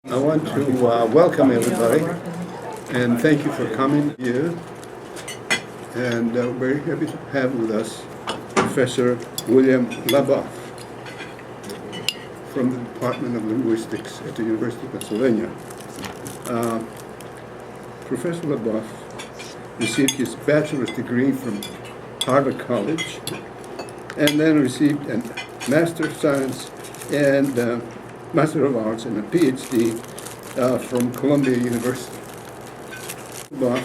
I want to welcome everybody and thank you for coming here. And we're very happy to have with us Professor William Labov from the Department of Linguistics at the University of Pennsylvania. Professor Labov received his bachelor's degree from Harvard College and then received a Master of Science and Master of Arts and a PhD from Columbia University. Labov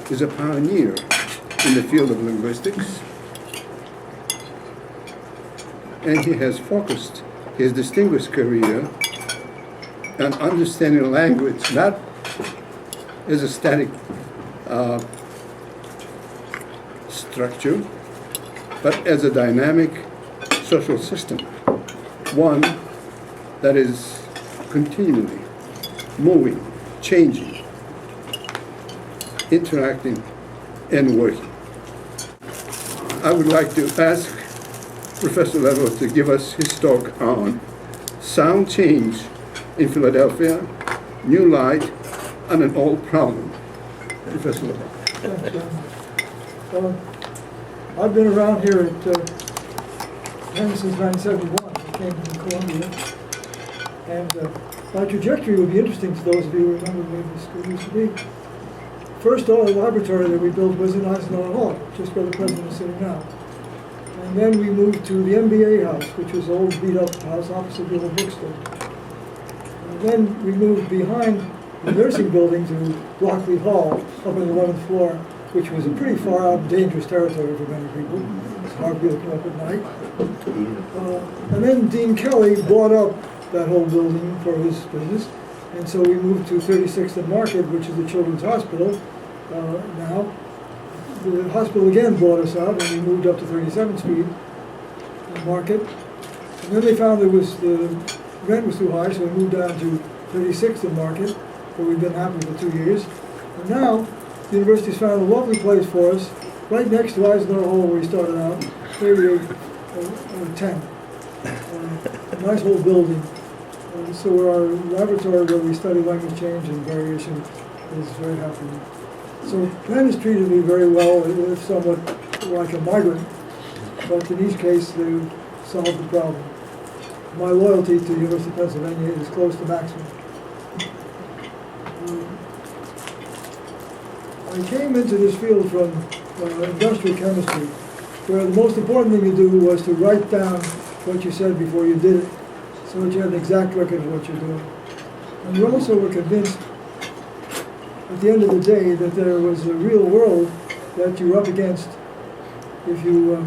is a pioneer in the field of linguistics, and he has focused his distinguished career on understanding language not as a static structure, but as a dynamic social system, one that is continually moving, changing, interacting, and working. I would like to ask Professor Labov to give us his talk on sound change in Philadelphia, new light on an old problem. Professor Labov. Thanks, John. I've been around here at Penn since 1971. I came from Columbia. And my trajectory would be interesting to those of you who remember the way the school used to be. First laboratory that we built was in Eisenhower Hall, just where the president is sitting now. And then we moved to the MBA house, which was an old beat-up house opposite the old bookstore. And then we moved behind the nursing building to Blockley Hall, up on the 11th floor, which was a pretty far out, dangerous territory for many people. It's hard to be able to come up at night. And then Dean Kelly bought up that whole building for his business, and so we moved to 36th and Market, which is the Children's Hospital now. The hospital again bought us out, and we moved up to 37th Street and Market. And then they found the rent was too high, so we moved down to 36th and Market, where we've been happy for 2 years. And now, the university's found a lovely place for us, right next to Eisenhower Hall, where we started out, 38 or 10. A nice whole building. So our laboratory where we study language change and variation is very happy. So Penn has treated me very well, if somewhat like a migrant, but in each case they solved the problem. My loyalty to the University of Pennsylvania is close to maximum. I came into this field from industrial chemistry, where the most important thing to do was to write down what you said before you did it, so that you had an exact record of what you're doing. And we also were convinced, at the end of the day, that there was a real world that you were up against. If you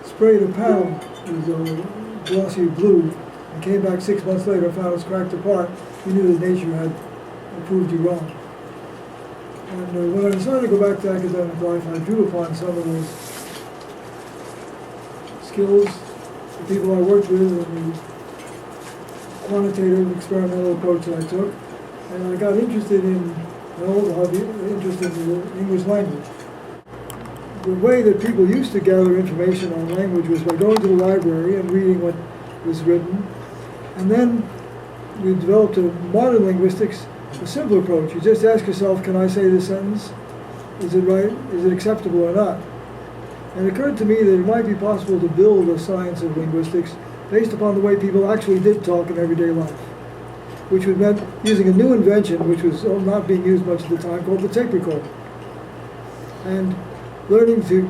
sprayed a panel with glossy glue and came back 6 months later and found it was cracked apart, you knew that nature had proved you wrong. And when I decided to go back to academic life, I drew upon some of those skills, the people I worked with, and the quantitative experimental approach that I took. And I got interested in an old hobby, interested in the English language. The way that people used to gather information on language was by going to the library and reading what was written. And then we developed a modern linguistics, a simple approach. You just ask yourself, can I say this sentence? Is it right? Is it acceptable or not? And it occurred to me that it might be possible to build a science of linguistics based upon the way people actually did talk in everyday life, which would mean using a new invention, which was not being used much at the time, called the tape recorder, and learning to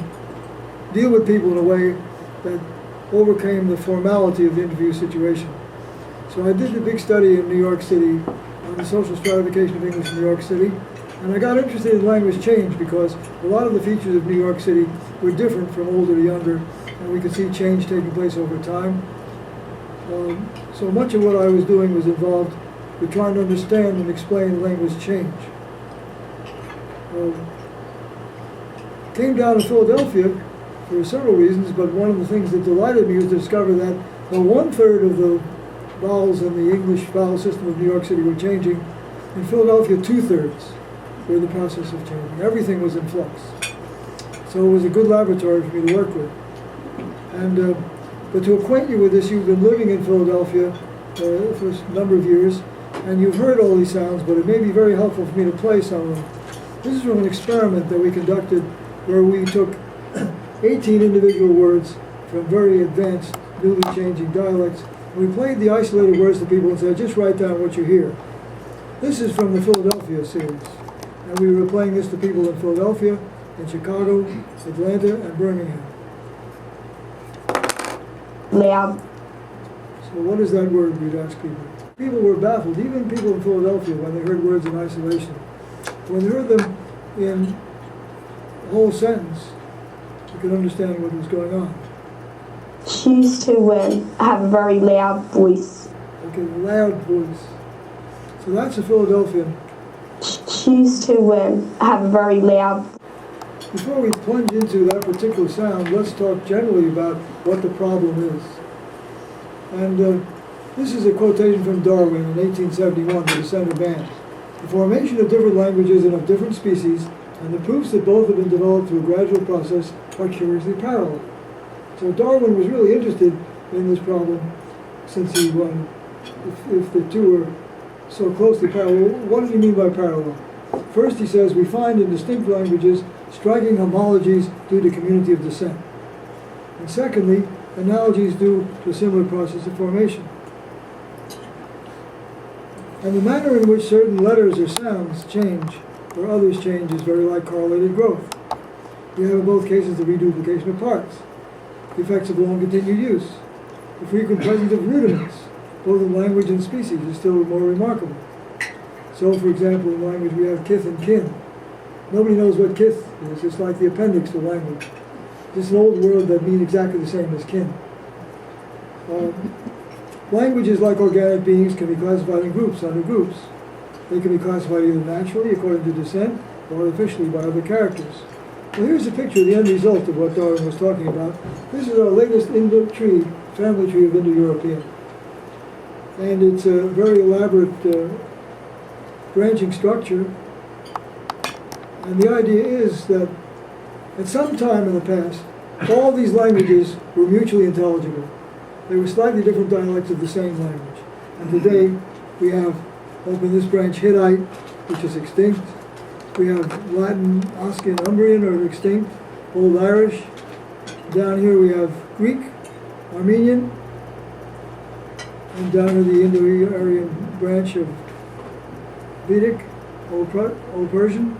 deal with people in a way that overcame the formality of the interview situation. So I did a big study in New York City on the social stratification of English in New York City, and I got interested in language change because a lot of the features of New York City were different from older to younger, and we could see change taking place over time. So much of what I was doing was involved with trying to understand and explain language change. Came down to Philadelphia for several reasons, but one of the things that delighted me was to discover that 1/3 of the vowels in the English vowel system of New York City were changing. In Philadelphia, 2/3 were in the process of changing. Everything was in flux. So it was a good laboratory for me to work with. And But to acquaint you with this, you've been living in Philadelphia for a number of years, and you've heard all these sounds, but it may be very helpful for me to play some of them. This is from an experiment that we conducted where we took 18 individual words from very advanced, newly changing dialects, and we played the isolated words to people and said, just write down what you hear. This is from the Philadelphia series, and we were playing this to people in Philadelphia, in Chicago, Atlanta, and Birmingham. Loud. So what is that word, we'd ask people. People were baffled, even people in Philadelphia, when they heard words in isolation. When they heard them in a whole sentence, you could understand what was going on. She used to have a very loud voice. Okay, loud voice. So that's a Philadelphian. She used to have a very loud. Before we plunge into that particular sound, let's talk generally about what the problem is. And this is a quotation from Darwin in 1871, The Descent of Man. The formation of different languages and of different species, and the proofs that both have been developed through a gradual process, are curiously parallel. So Darwin was really interested in this problem, since he if the two are so closely parallel. What does he mean by parallel? First, he says, we find in distinct languages striking homologies due to community of descent. And secondly, analogies due to a similar process of formation. And the manner in which certain letters or sounds change, or others change, is very like correlated growth. We have in both cases the reduplication of parts, the effects of long continued use, the frequent presence of rudiments, both in language and species, is still more remarkable. So, for example, in language we have kith and kin. Nobody knows what kith is. It's like the appendix to language. It's an old word that means exactly the same as kin. Languages, like organic beings, can be classified in groups, under groups. They can be classified either naturally, according to descent, or artificially by other characters. Well, here's a picture of the end result of what Darwin was talking about. This is our latest family tree of Indo-European. And it's a very elaborate branching structure. And the idea is that at some time in the past, all these languages were mutually intelligible. They were slightly different dialects of the same language. And today, we have, up in this branch, Hittite, which is extinct. We have Latin, Oscan, Umbrian are extinct. Old Irish. Down here we have Greek, Armenian, and down here the Indo-Aryan branch of Vedic, Old Persian.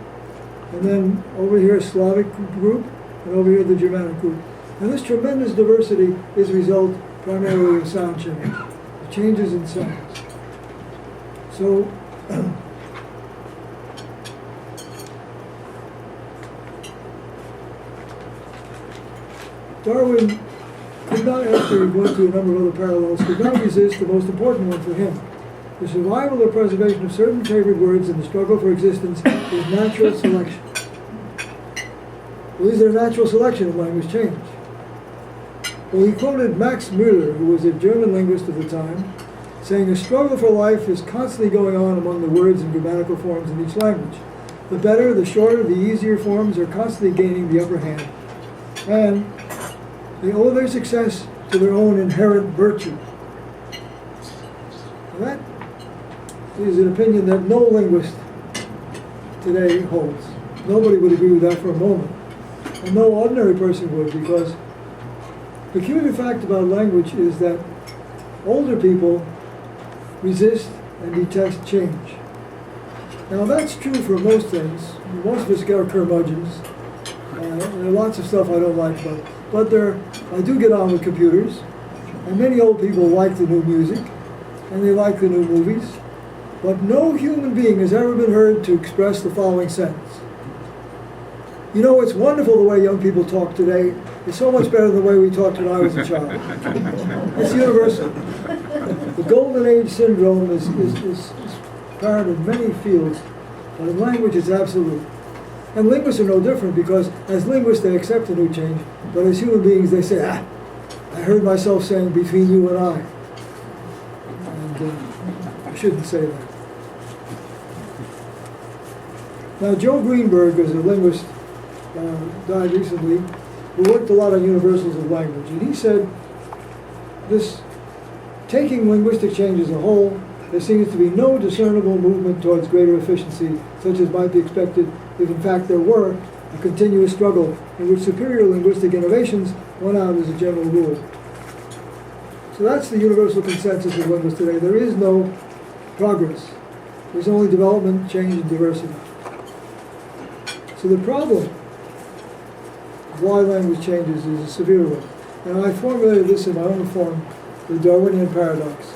And then over here, Slavic group, and over here, the Germanic group. And this tremendous diversity is a result primarily of sound change, the changes in sounds. So, Darwin could not, after he went to a number of other parallels, could not resist the most important one for him. The survival or preservation of certain favored words in the struggle for existence is natural selection. Well, is there natural selection in language change? Well, he quoted Max Müller, who was a German linguist of the time, saying, a struggle for life is constantly going on among the words and grammatical forms in each language. The better, the shorter, the easier forms are constantly gaining the upper hand. And they owe their success to their own inherent virtue. That is an opinion that no linguist today holds. Nobody would agree with that for a moment. And no ordinary person would, because the peculiar fact about language is that older people resist and detest change. Now that's true for most things. Most of us are curmudgeons. There are lots of stuff I don't like about it. But I do get on with computers, and many old people like the new music, and they like the new movies. But no human being has ever been heard to express the following sentence. You know, it's wonderful the way young people talk today. It's so much better than the way we talked when I was a child. It's universal. The golden age syndrome is apparent in many fields, but in language it's absolute. And linguists are no different, because as linguists they accept a new change, but as human beings they say, I heard myself saying between you and I. And I shouldn't say that. Now, Joe Greenberg is a linguist, died recently, who worked a lot on universals of language. And he said this Taking linguistic change as a whole, there seems to be no discernible movement towards greater efficiency, such as might be expected if in fact there were a continuous struggle in which superior linguistic innovations won out as a general rule. So that's the universal consensus of linguists today. There is no progress. There's only development, change, and diversity. So the problem of why language changes is a severe one. And I formulated this in my own form, the Darwinian paradox.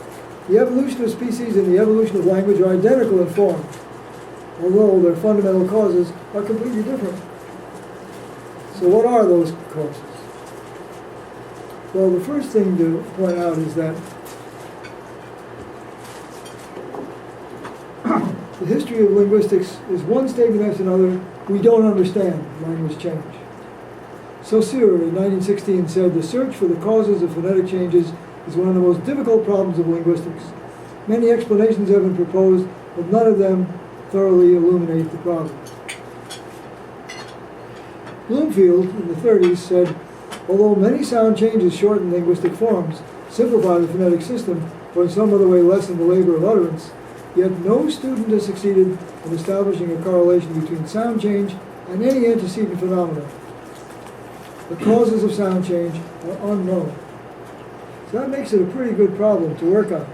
The evolution of species and the evolution of language are identical in form, although their fundamental causes are completely different. So what are those causes? Well, the first thing to point out is that the history of linguistics is one statement after another. We don't understand language change. Saussure in 1916 said, "The search for the causes of phonetic changes is one of the most difficult problems of linguistics. Many explanations have been proposed, but none of them thoroughly illuminate the problem." Bloomfield in the 30s said, "Although many sound changes shorten linguistic forms, simplify the phonetic system, or in some other way lessen the labor of utterance, yet no student has succeeded in establishing a correlation between sound change and any antecedent phenomena. The causes of sound change are unknown." So that makes it a pretty good problem to work on.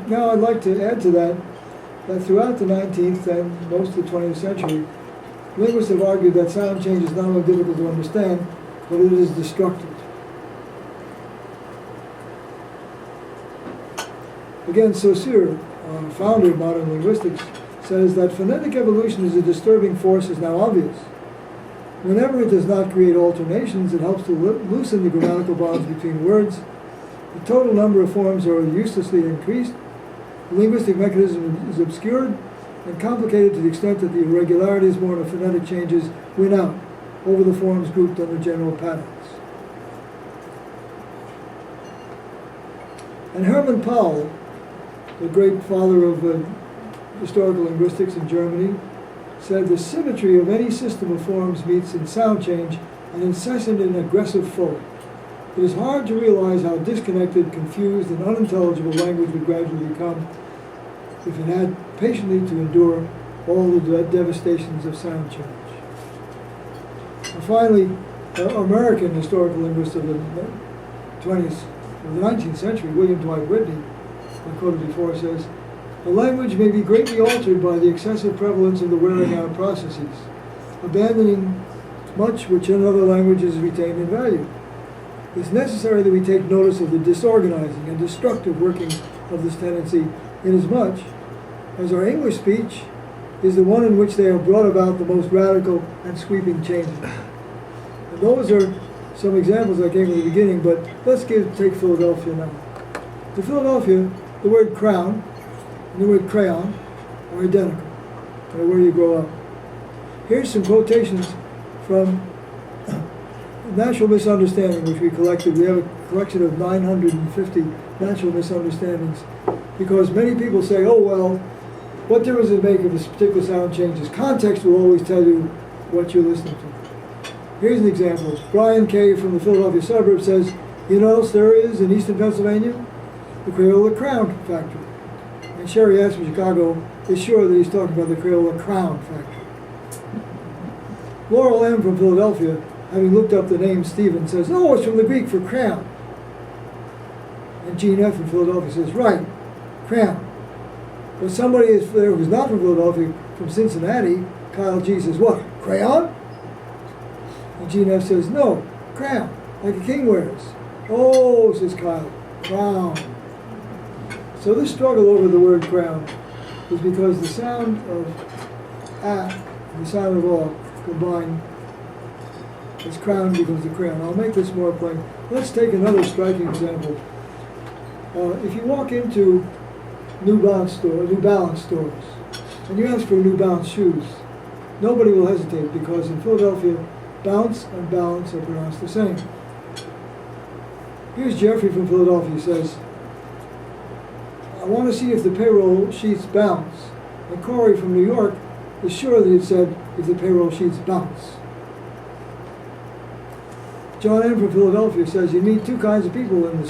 Now I'd like to add to that throughout the 19th and most of the 20th century, linguists have argued that sound change is not only difficult to understand, but it is destructive. Again, Saussure, founder of modern linguistics, says that phonetic evolution is a disturbing force is now obvious. Whenever it does not create alternations, it helps to loosen the grammatical bonds between words. The total number of forms are uselessly increased. The linguistic mechanism is obscured and complicated to the extent that the irregularities born of phonetic changes win out over the forms grouped under general patterns. And Hermann Paul, the great father of historical linguistics in Germany, said the symmetry of any system of forms meets in sound change an incessant and aggressive foe. It is hard to realize how disconnected, confused, and unintelligible language would gradually become if it had patiently to endure all the devastations of sound change. And finally, an American historical linguist of the 19th century, William Dwight Whitney, I quoted before, says, "A language may be greatly altered by the excessive prevalence of the wearing out processes, abandoning much which in other languages is retained in value. It's necessary that we take notice of the disorganizing and destructive workings of this tendency, inasmuch as our English speech is the one in which they have brought about the most radical and sweeping changes." And those are some examples I gave in the beginning, but let's take Philadelphia now. To Philadelphia, the word crown and the word crayon are identical, no matter where you grow up. Here's some quotations from Natural Misunderstanding, which we collected. We have a collection of 950 natural misunderstandings, because many people say, "Oh, well, what difference does it make if this particular sound changes? Context will always tell you what you're listening to." Here's an example. Brian Kay from the Philadelphia suburb says, "You know what else there is in eastern Pennsylvania? The Crayola Crown Factory." And Sherry S. from Chicago is sure that he's talking about the Crayola Crown Factory. Laurel M. from Philadelphia, having looked up the name Stephen, says, "Oh, it's from the Greek for crayon." And Gene F. from Philadelphia says, "Right, crayon." But somebody is there who's not from Philadelphia, from Cincinnati, Kyle G. says, "What, crayon?" And Gene F. says, "No, crown, like a king wears." "Oh," says Kyle, "crown." So this struggle over the word crown is because the sound of "a" and the sound of "o" combine as crown becomes the crayon. I'll make this more plain. Let's take another striking example. If you walk into New Balance stores, and you ask for New Balance shoes, nobody will hesitate, because in Philadelphia, bounce and balance are pronounced the same. Here's Jeffrey from Philadelphia. He says, "I want to see if the payroll sheets bounce." And Corey from New York is sure that it said, "if the payroll sheets bounce." John M. from Philadelphia says, "You meet two kinds of people in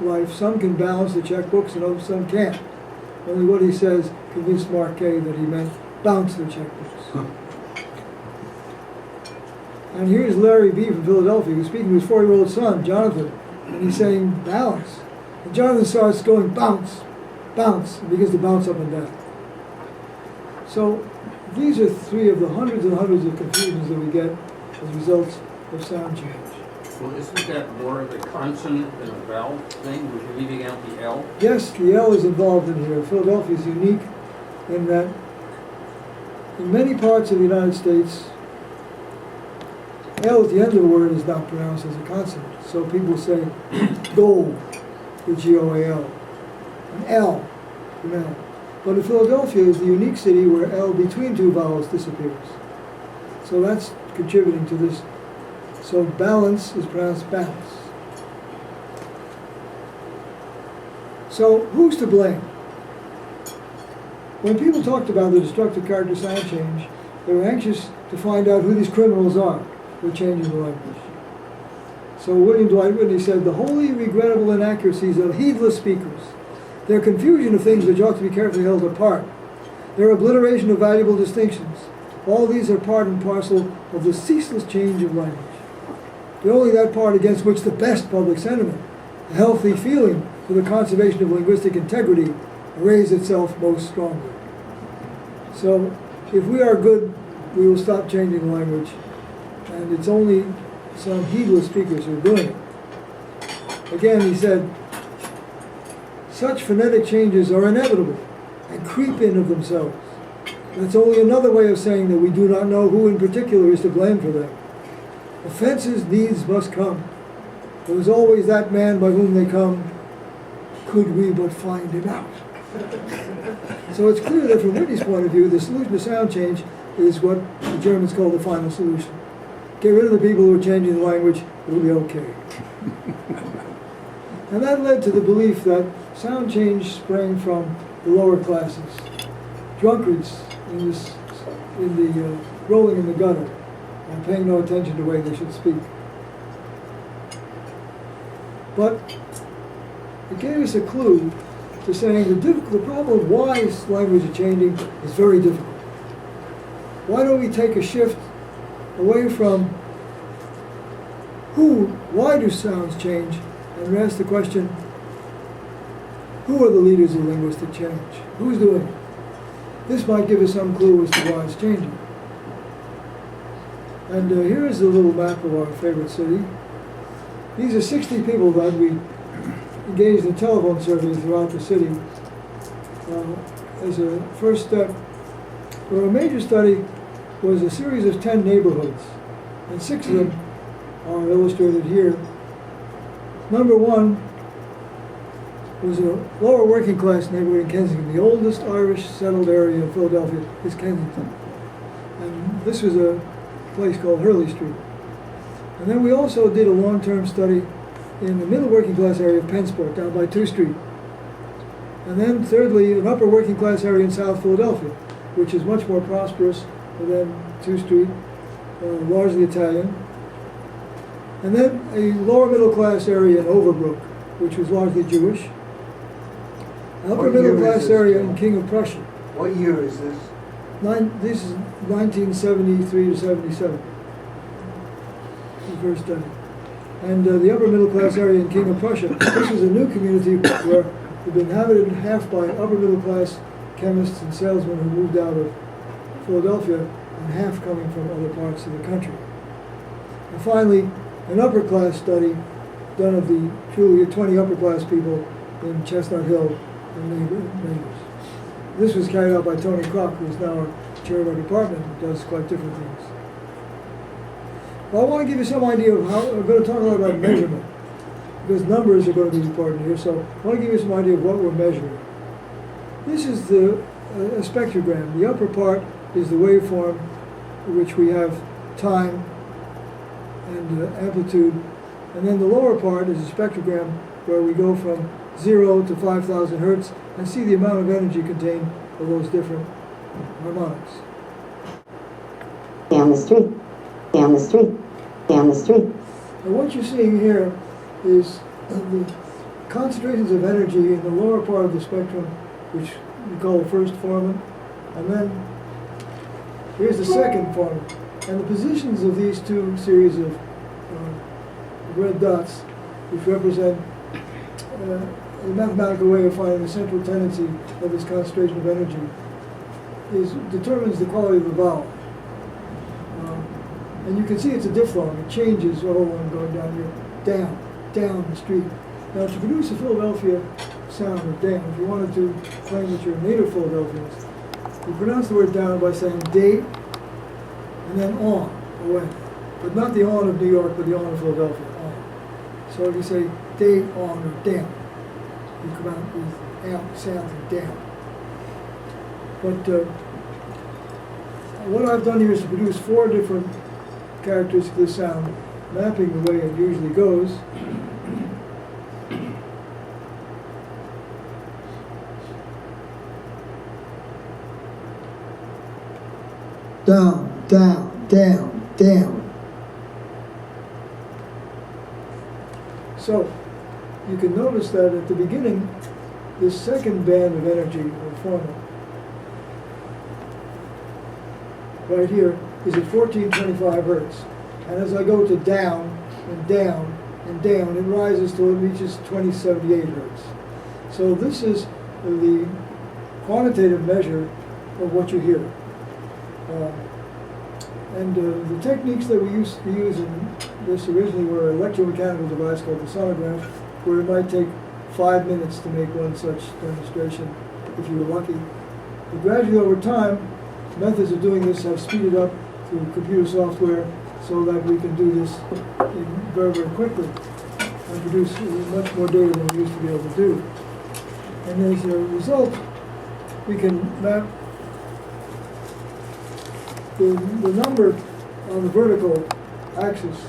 life, some can balance the checkbooks and others some can't. Only what he says convinced Mark Kay that he meant bounce the checkbooks. And here's Larry B. from Philadelphia, who's speaking to his 4-year-old son, Jonathan, and he's saying balance. And Jonathan starts going bounce, bounce, and begins to bounce up and down. So these are 3 of the hundreds and hundreds of confusions that we get as results of sound change. Well, isn't that more of a consonant than a vowel thing? We're leaving out the L? Yes, the L is involved in here. Philadelphia is unique in that in many parts of the United States, L at the end of the word is not pronounced as a consonant. So people say gold with G-O-A-L, and L from L. But in Philadelphia is the unique city where L between 2 vowels disappears. So that's contributing to this. So balance is pronounced bounce. So who's to blame? When people talked about the destructive character sound change, they were anxious to find out who these criminals are who are changing the language. So William Dwight Whitney said, the wholly regrettable inaccuracies of heedless speakers, their confusion of things which ought to be carefully held apart, their obliteration of valuable distinctions, all these are part and parcel of the ceaseless change of language. But only that part against which the best public sentiment, a healthy feeling for the conservation of linguistic integrity, arrays itself most strongly. So if we are good, we will stop changing the language, and it's only some heedless speakers who are doing it. Again, he said, such phonetic changes are inevitable and creep in of themselves. That's only another way of saying that we do not know who in particular is to blame for them. Offenses needs must come. There is always that man by whom they come, could we but find him out. So it's clear that from Whitney's point of view, the solution to sound change is what the Germans call the final solution. Get rid of the people who are changing the language, it'll be okay. And that led to the belief that sound change sprang from the lower classes. Drunkards in the rolling in the gutter and paying no attention to the way they should speak. But it gave us a clue to saying the problem of why language is changing is very difficult. Why don't we take a shift away from why do sounds change, and ask the question, who are the leaders of linguistic change? Who's doing it? This might give us some clue as to why it's changing. And here is a little map of our favorite city. These are 60 people that we engaged in telephone surveys throughout the city as a first step. Where a major study was a series of 10 neighborhoods, and 6 of them are illustrated here. Number 1 was a lower working class neighborhood in Kensington. The oldest Irish settled area in Philadelphia is Kensington. And this was a place called Hurley Street. And then we also did a long-term study in the middle working class area of Pennsport, down by 2 Street. And then thirdly, an upper working class area in South Philadelphia, which is much more prosperous than 2 Street, largely Italian. And then a lower middle class area in Overbrook, which was largely Jewish. An upper middle class area in King of Prussia. What year is this? This is 1973 to 77. The first study. And the upper middle class area in King of Prussia. This was a new community where it been inhabited half by upper middle class chemists and salesmen who moved out of Philadelphia, and half coming from other parts of the country. And finally, an upper class study done of the truly 20 upper class people in Chestnut Hill and neighbors. This was carried out by Tony Kroc, who is now our chair of our department, and does quite different things. Well, I want to give you some idea of how we're going to talk a lot about measurement, because numbers are going to be important here. So I want to give you some idea of what we're measuring. This is a spectrogram. The upper part is the waveform, in which we have time and amplitude, and then the lower part is a spectrogram where we go from 0 to 5,000 hertz and see the amount of energy contained of those different harmonics. Down the street, down the street, down the street. And what you're seeing here is the concentrations of energy in the lower part of the spectrum, which we call the first formant, and then here's the second formant. And the positions of these two series of red dots, which represent a mathematical way of finding the central tendency of this concentration of energy, determines the quality of the vowel. And you can see it's a diphthong. It changes all along going down here, down the street. Now, to produce a Philadelphia sound of down, if you wanted to claim that you're a native Philadelphians, you pronounce the word down by saying day and then on, away. But not the on of New York, but the on of Philadelphia, on. So if you say day on or down, you come out with out sounds of down. But what I've done here is to produce 4 different characteristics of this sound, mapping the way it usually goes. Down, down, down, down. So, you can notice that at the beginning, this second band of energy, or formant, right here, is at 1425 hertz. And as I go to down, and down, and down, it rises till it reaches 2078 hertz. So this is the quantitative measure of what you hear. The techniques that we used to use in this originally were an electromechanical device called the sonograph, where it might take 5 minutes to make one such demonstration if you were lucky. But gradually over time, methods of doing this have speeded up through computer software so that we can do this very, very quickly and produce much more data than we used to be able to do. And as a result, we can map the number on the vertical axis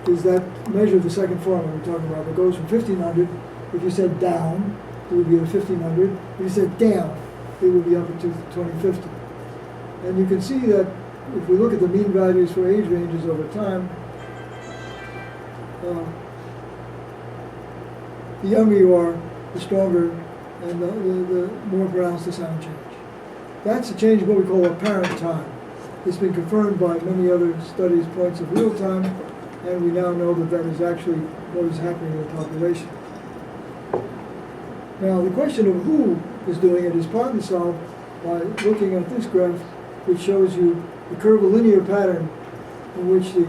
is that measure of the second formula we're talking about. It goes from 1500. If you said down, it would be at 1500. If you said down, it would be up to 2050. And you can see that if we look at the mean values for age ranges over time, the younger you are, the stronger and the more pronounced the sound change. That's a change in what we call apparent time. It's been confirmed by many other studies, points of real time, and we now know that that is actually what is happening in the population. Now, the question of who is doing it is partly solved by looking at this graph, which shows you the curvilinear pattern in which the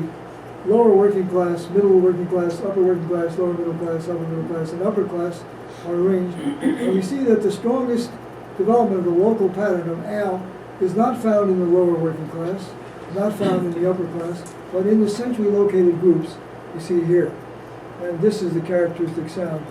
lower working class, middle working class, upper working class, lower middle class, upper middle class, and upper class are arranged. And we see that the strongest development of the local pattern of Al is not found in the lower working class, not found in the upper class, but in the centrally located groups you see here. And this is the characteristic sound.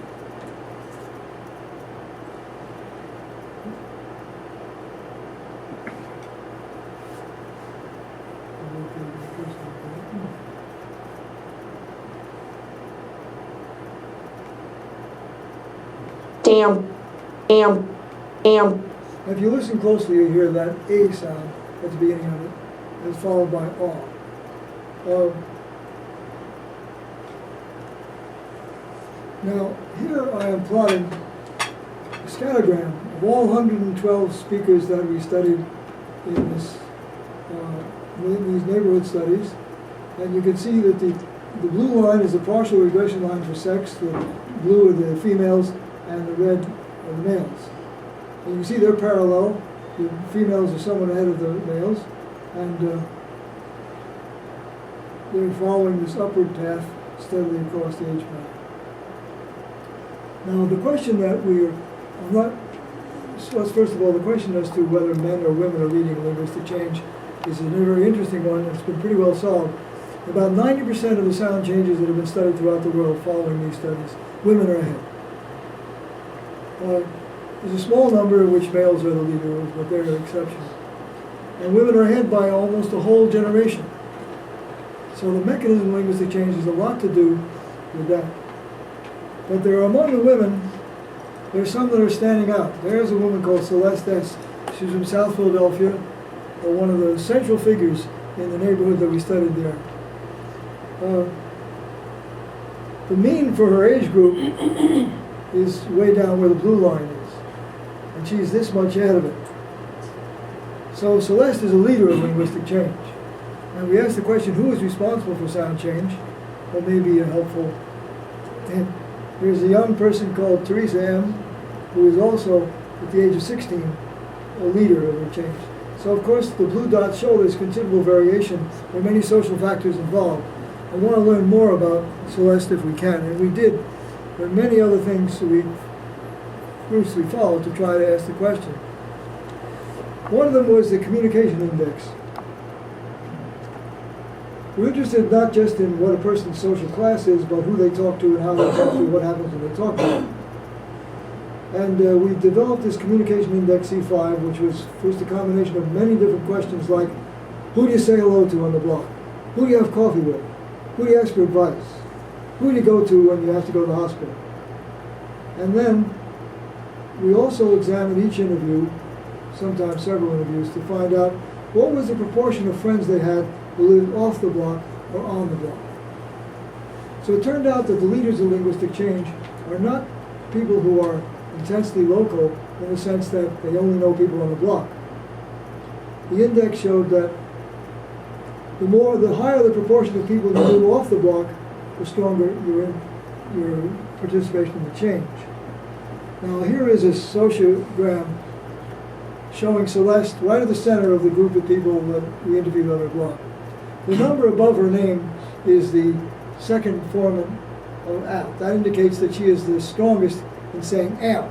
Am. If you listen closely, you hear that A sound at the beginning of it, and it's followed by A. Now, here I am plotting a scattergram of all 112 speakers that we studied in this, these neighborhood studies. And you can see that the blue line is the partial regression line for sex, the blue are the females, and the red are the males. And you can see they're parallel. The females are somewhat ahead of the males, and they're following this upward path steadily across the age band. Now, the question that first of all, the question as to whether men or women are reading linguistic change is a very interesting one. It's been pretty well solved. About 90% of the sound changes that have been studied throughout the world following these studies, women are ahead. There's a small number in which males are the leaders, but they're an exception. And women are ahead by almost a whole generation. So the mechanism of linguistic change has a lot to do with that. But there are among the women, there's some that are standing out. There's a woman called Celeste S. She's from South Philadelphia, one of the central figures in the neighborhood that we studied there. The mean for her age group is way down where the blue line is. And she's this much ahead of it. So Celeste is a leader of linguistic change. And we asked the question, who is responsible for sound change? That may be a helpful hint. There's a young person called Teresa M., who is also, at the age of 16, a leader of the change. So of course, the blue dots show there's considerable variation. There are many social factors involved. I want to learn more about Celeste if we can, and we did. There are many other things groups we followed to try to ask the question. One of them was the communication index. We're interested not just in what a person's social class is, but who they talk to and how they talk to, what happens when they talk to them. And we developed this communication index C5, which was first a combination of many different questions like, who do you say hello to on the block? Who do you have coffee with? Who do you ask for advice? Who do you go to when you have to go to the hospital? And then we also examined each interview, sometimes several interviews, to find out what was the proportion of friends they had who lived off the block or on the block. So it turned out that the leaders of linguistic change are not people who are intensely local in the sense that they only know people on the block. The index showed that the higher the proportion of people who live off the block, the stronger your participation in the change. Now here is a sociogram showing Celeste right at the center of the group of people that we interviewed on her block. The number above her name is the second form of out. That indicates that she is the strongest in saying out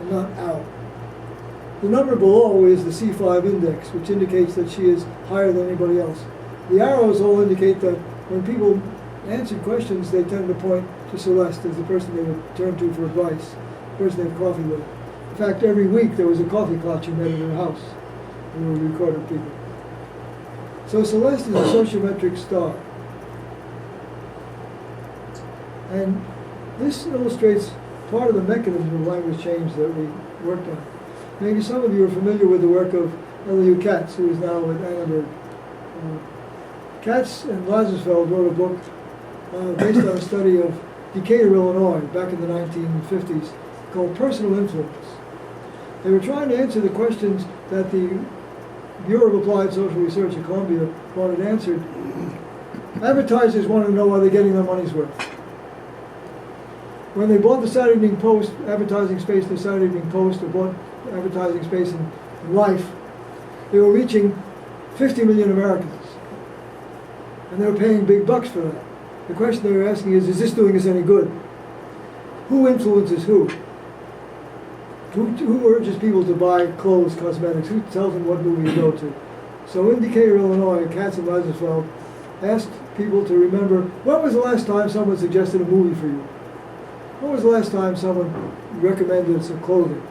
and not out. The number below is the C5 index, which indicates that she is higher than anybody else. The arrows all indicate that when people answered questions, they tend to point to Celeste as the person they would turn to for advice, the person they have coffee with. In fact, every week there was a coffee clutch in her house, and we recorded people. So Celeste is a sociometric star. And this illustrates part of the mechanism of language change that we worked on. Maybe some of you are familiar with the work of Elihu Katz, who is now at Annenberg. Katz and Lazarsfeld wrote a book based on a study of Decatur, Illinois, back in the 1950s, called Personal Influence. They were trying to answer the questions that the Bureau of Applied Social Research at Columbia wanted answered. Advertisers wanted to know, are they getting their money's worth? When they bought the Saturday Evening Post, advertising space in the Saturday Evening Post, or bought advertising space in Life, they were reaching 50 million Americans. And they were paying big bucks for that. The question they were asking is this doing us any good? Who influences who? Who urges people to buy clothes, cosmetics? Who tells them what movie to go to? So in Decatur, Illinois, Katz and Lazarsfeld asked people to remember, when was the last time someone suggested a movie for you? When was the last time someone recommended some clothing?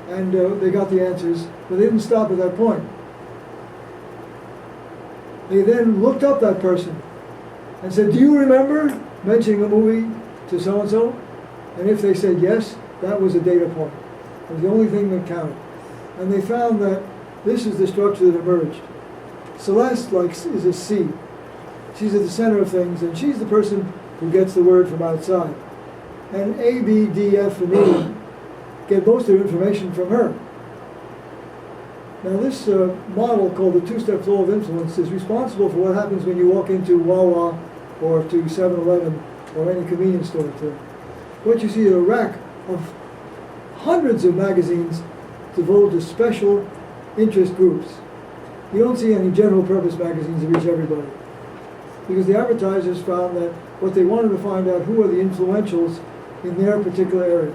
And they got the answers, but they didn't stop at that point. They then looked up that person and said, do you remember mentioning a movie to so-and-so? And if they said yes, that was a data point. It was the only thing that counted. And they found that this is the structure that emerged. Celeste is a C. She's at the center of things, and she's the person who gets the word from outside. And A, B, D, F, and E get most of their information from her. Now this model called the two-step flow of influence is responsible for what happens when you walk into Wawa or to 7-Eleven or any convenience store. What you see is a rack of hundreds of magazines devoted to special interest groups. You don't see any general purpose magazines that reach everybody. Because the advertisers found that what they wanted to find out, who are the influentials in their particular area.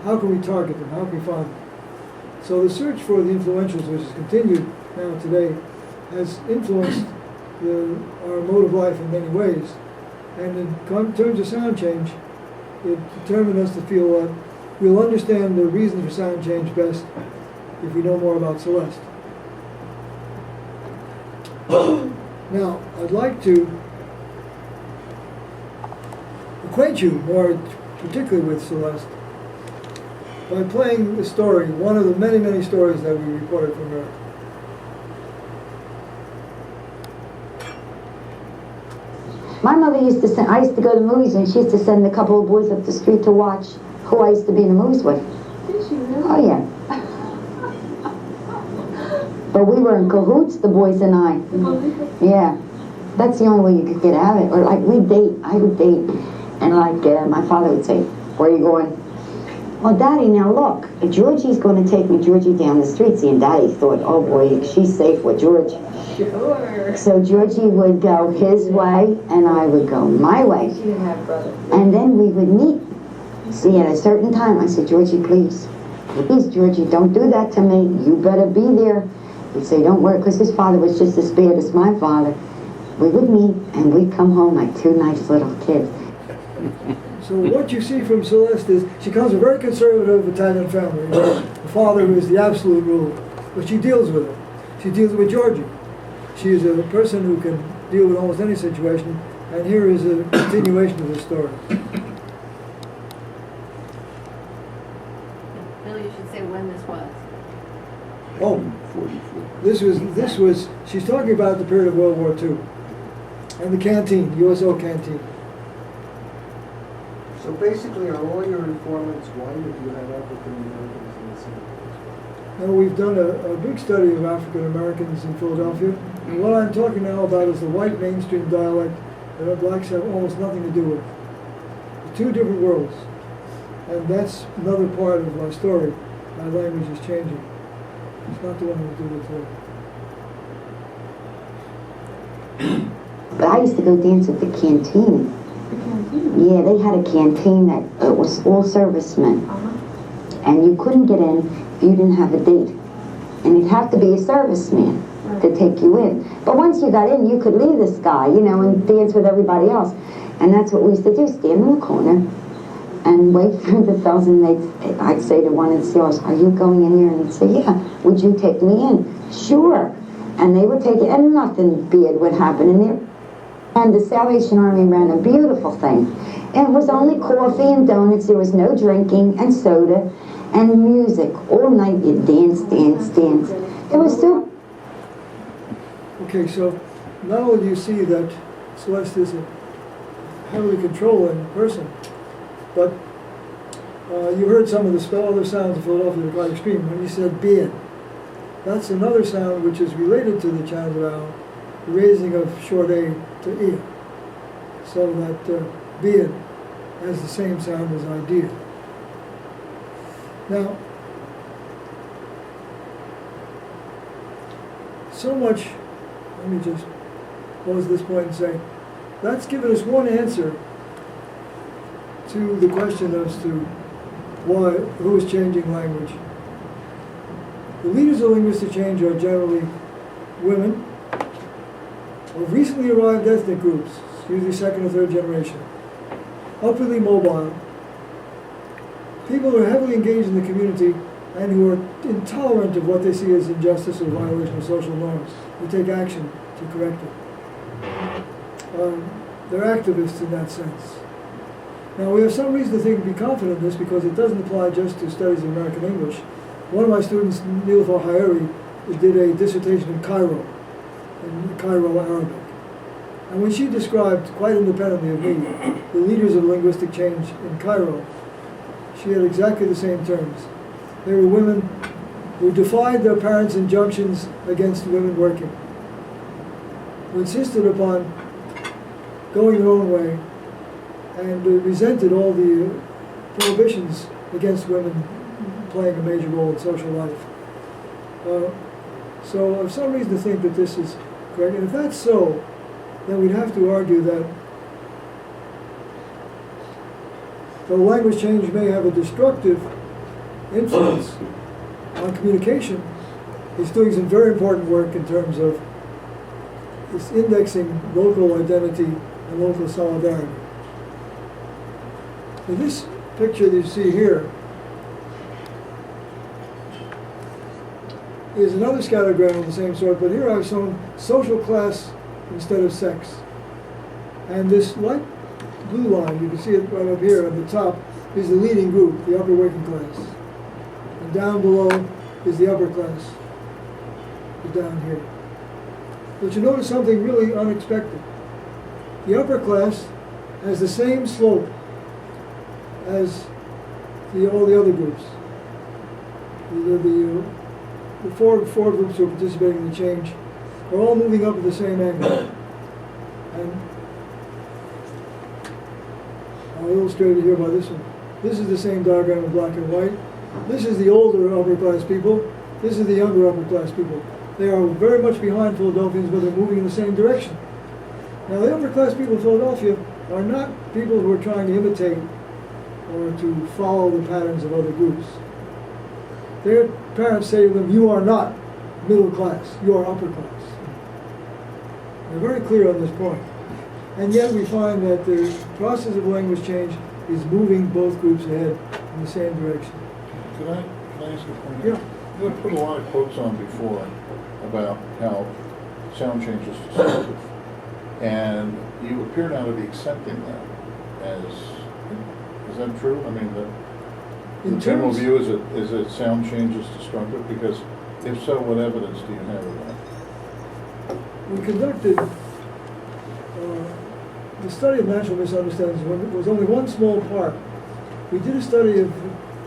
How can we target them? How can we find them? So the search for the influentials, which has continued now today, has influenced our mode of life in many ways. And in terms of sound change, it determined us to feel that we'll understand the reasons for sound change best if we know more about Celeste. Now, I'd like to acquaint you more particularly with Celeste by playing the story, one of the many, many stories that we reported from her. My mother used to send, I used to go to movies and she used to send a couple of boys up the street to watch who I used to be in the movies with. Did you really? Oh, yeah. But we were in cahoots, the boys and I. Yeah. That's the only way you could get out of it. Or like I would date. And like my father would say, where are you going? Well, Daddy, now look, Georgie's going to take me, Georgie, down the street. See, and Daddy thought, oh boy, she's safe with George. Sure. So Georgie would go his way, and I would go my way. She didn't have brothers. And then we would meet. See, at a certain time, I said, Georgie, please, Georgie, don't do that to me. You better be there. He'd say, don't worry, because his father was just as bad as my father. We would meet, and we'd come home like two nice little kids. So what you see from Celeste is she comes from a very conservative Italian family. The father is the absolute rule, but she deals with it. She deals with Georgie. She is a person who can deal with almost any situation, and here is a continuation of the story. Billy, you should say when this was. Oh, 44. this was, she's talking about the period of World War II, and the canteen, USO canteen. So basically, are all your informants white, or do you have African Americans in the same? Now, we've done a big study of African Americans in Philadelphia, and what I'm talking now about is the white mainstream dialect that our blacks have almost nothing to do with. Two different worlds, and that's another part of my story. My language is changing. It's not the one we do before. But I used to go dance at the canteen. The canteen. Yeah, they had a canteen that it was all servicemen. And you couldn't get in if you didn't have a date. And you'd have to be a serviceman to take you in. But once you got in, you could leave this guy, you know, and dance with everybody else. And that's what we used to do, stand in the corner and wait for the fellas, and I'd say to one of the sailors, are you going in here? And he'd say, yeah. Would you take me in? Sure. And they would take it, and nothing bad would happen in there. And the Salvation Army ran a beautiful thing. And it was only coffee and donuts. There was no drinking and soda and music. All night you'd dance, dance, dance. It was so... Okay, so not only do you see that Celeste is a heavily controlling person, but you heard some of the other sounds of Philadelphia that are quite extreme. When you said being, that's another sound which is related to the Chinese vowel, the raising of short A to E, so that being has the same sound as idea. Now, so much, let me just close this point and say, that's given us one answer to the question as to who is changing language. The leaders of linguistic change are generally women of recently arrived ethnic groups, usually second or third generation, upwardly mobile, people who are heavily engaged in the community and who are intolerant of what they see as injustice or violation of social norms, who take action to correct it. They're activists in that sense. Now, we have some reason to think be confident in this because it doesn't apply just to studies of American English. One of my students, Nilüfer Hayeri, did a dissertation in Cairo Arabic. And when she described, quite independently of me, the leaders of linguistic change in Cairo, she had exactly the same terms. They were women who defied their parents' injunctions against women working, who insisted upon going their own way, and resented all the prohibitions against women playing a major role in social life. So I have some reason to think that this is correct. And if that's so, then we'd have to argue that though language change may have a destructive influence on communication, it's doing some very important work in terms of it's indexing local identity and local solidarity. So this picture that you see here is another scattergram of the same sort, but here I've shown social class instead of sex. And this light blue line, you can see it right up here at the top, is the leading group, the upper working class. And down below is the upper class, down here. But you notice something really unexpected. The upper class has the same slope as all the other groups. The four groups who are participating in the change are all moving up at the same angle. And I'll illustrate it here by this one. This is the same diagram in black and white. This is the older upper class people. This is the younger upper class people. They are very much behind Philadelphians, but they're moving in the same direction. Now, the upper class people of Philadelphia are not people who are trying to imitate or to follow the patterns of other groups. Their parents say to them, you are not middle class, you are upper class. They're very clear on this point. And yet we find that the process of language change is moving both groups ahead in the same direction. Can I ask a point? Yeah. You had put a lot of quotes on before about how sound changes destructive. And you appear now to be accepting that is that true? I mean, the general view is that sound change is destructive? Because if so, what evidence do you have of that? We conducted the study of natural misunderstandings was only one small part. We did a study of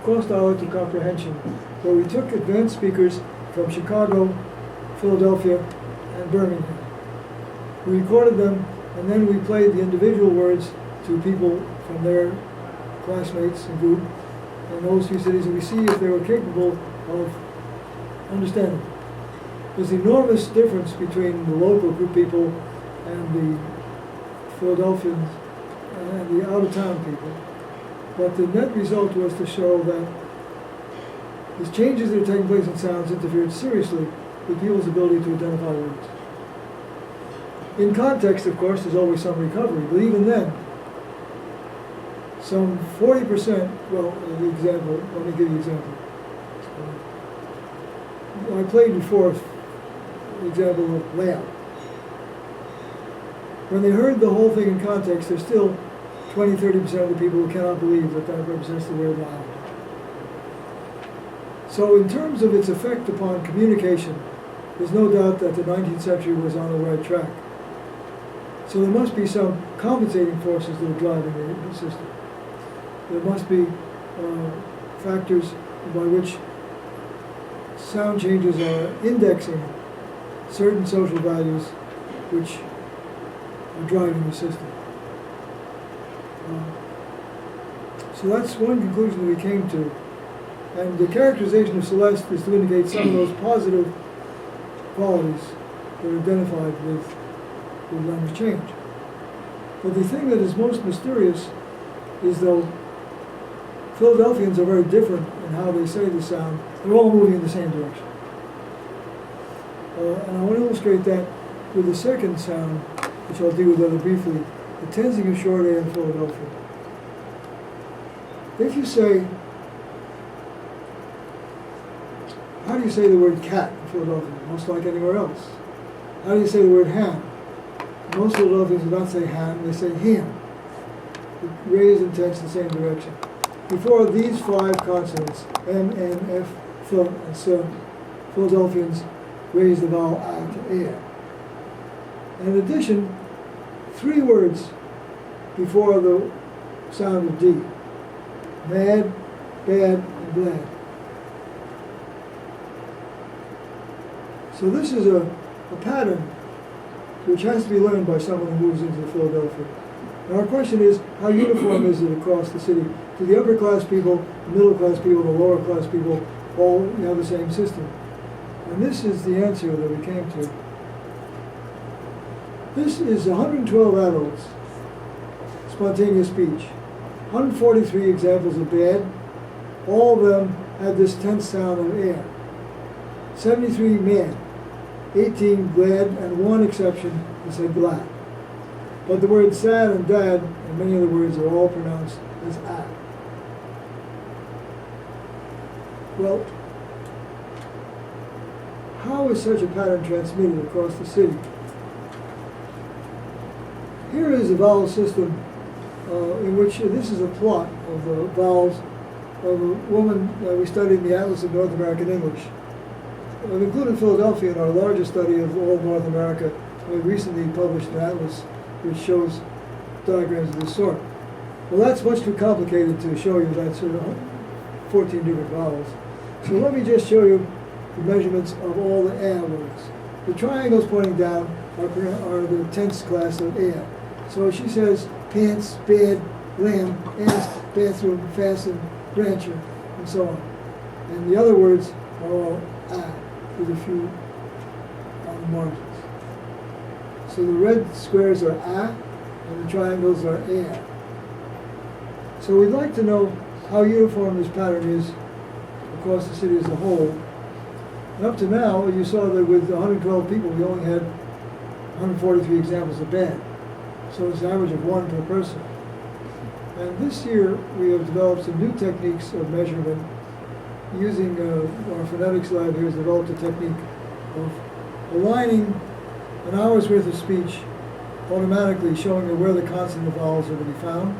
cross-dialectic comprehension where we took advanced speakers from Chicago, Philadelphia, and Birmingham. We recorded them, and then we played the individual words to people from their classmates and group in those two cities, and we see if they were capable of understanding. There's enormous difference between the local group people and the Philadelphians and the out-of-town people. But the net result was to show that the changes that are taking place in sounds interfered seriously with people's ability to identify words. In context, of course, there's always some recovery, but even then, some 40%, well, the example, let me give you an example. I played before the example of layout. When they heard the whole thing in context, there's still 20-30% of the people who cannot believe that that represents the word loud. So in terms of its effect upon communication, there's no doubt that the 19th century was on the right track. So there must be some compensating forces that are driving the system. There must be factors by which sound changes are indexing certain social values which are driving the system. So that's one conclusion that we came to. And the characterization of Celeste is to indicate some of those positive qualities that are identified with language change. But the thing that is most mysterious is though Philadelphians are very different in how they say the sound, they're all moving in the same direction. And I want to illustrate that with the second sound, which I'll deal with rather briefly, the tensing of short A in Philadelphia. If you say, how do you say the word cat in Philadelphia? Most like anywhere else. How do you say the word ham? Most Philadelphians do not say ham, they say ham. It raised and tense in the same direction. Before these five consonants, M, N, F, F, and S, Philadelphians raise the vowel A to air. And in addition, 3 words before the sound of D. Mad, bad, and glad. So this is a pattern which has to be learned by someone who moves into Philadelphia. Now our question is, how uniform is it across the city? Do the upper class people, the middle class people, the lower class people all have the same system? And this is the answer that we came to. This is 112 adults, spontaneous speech. 143 examples of bad. All of them had this tense sound of air. 73 mad, 18 glad, and 1 exception that said glad. But the words sad and dad and many other words are all pronounced as a. Well, how is such a pattern transmitted across the city? Here is a vowel system in which this is a plot of the vowels of a woman that we studied in the Atlas of North American English. We've included Philadelphia in our largest study of all North America. We recently published an atlas which shows diagrams of this sort. Well, that's much too complicated to show you that sort of 14 different vowels. So let me just show you the measurements of all the air words. The triangles pointing down are the tense class of air. So she says pants, bed, lamb, ass, bathroom, fasten, rancher, and so on. And the other words are all with a few on the margins. So the red squares are and the triangles are air. So we'd like to know how uniform this pattern is across the city as a whole. And up to now, you saw that with 112 people, we only had 143 examples of bad. So it's an average of 1 per person. And this year, we have developed some new techniques of measurement using our phonetics lab here has developed a technique of aligning an hour's worth of speech automatically showing you where the consonant vowels are to be found.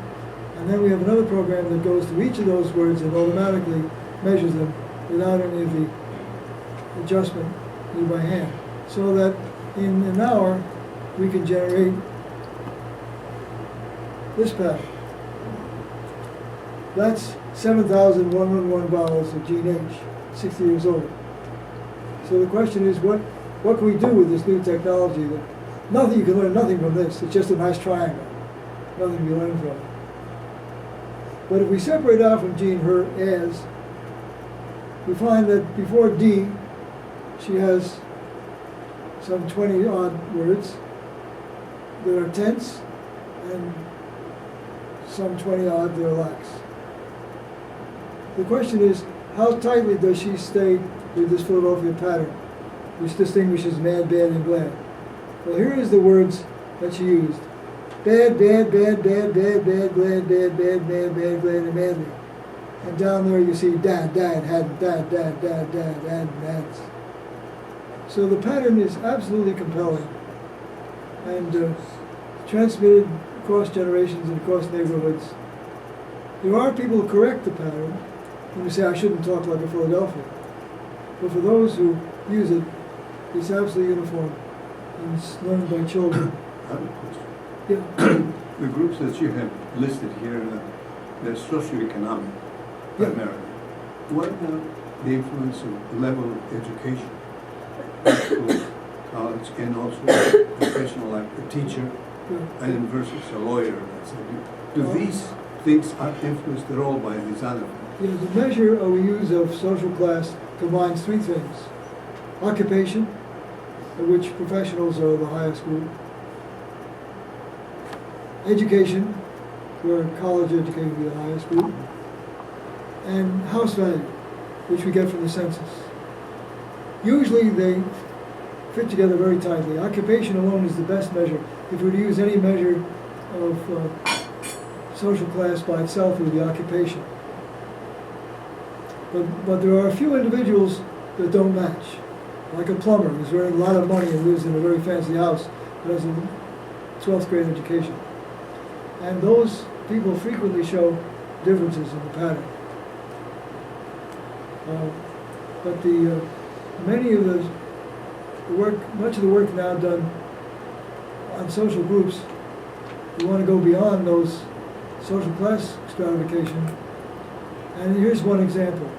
And then we have another program that goes to each of those words and automatically measures them without any of the adjustment due by hand. So that in an hour, we can generate this pattern. That's 7,111 vowels of Gene H, 60 years old. So the question is, what can we do with this new technology? That nothing, you can learn nothing from this. It's just a nice triangle. Nothing to be learned from it. But if we separate out from Gene her as, we find that before D, she has some 20 odd words that are tense and some 20 odd that are lax. The question is, how tightly does she stay with this Philadelphia pattern, which distinguishes mad, bad, and glad? Well, here is the words that she used. Bad, bad, bad, bad, bad, bad, glad, bad, bad, bad, bad, glad, and madly. And down there you see dad, dad, had, dad, dad, dad, dad, dad, dads. So the pattern is absolutely compelling and transmitted across generations and across neighborhoods. There are people who correct the pattern when you say, I shouldn't talk like a Philadelphia. But for those who use it, it's absolutely uniform and it's learned by children. I have a question. Yeah. The groups that you have listed here, they're socioeconomic Yeah. primarily. What about the influence of level of education? High school, college, and also professional, like a teacher, Yeah. and versus a lawyer, let's say. Do these things are influenced at all by these other things? Yeah, the measure we use of social class combines three things. Occupation, of which professionals are the highest group. Education, where college education would be the highest group. And house value, which we get from the census. Usually they fit together very tightly. Occupation alone is the best measure. If we were to use any measure of social class by itself, it would be occupation. But there are a few individuals that don't match. Like a plumber who's earning a lot of money and lives in a very fancy house, but has a 12th grade education. And those people frequently show differences in the pattern. But many of the work, much of the work now done on social groups, we want to go beyond those social class stratification. And here's one example.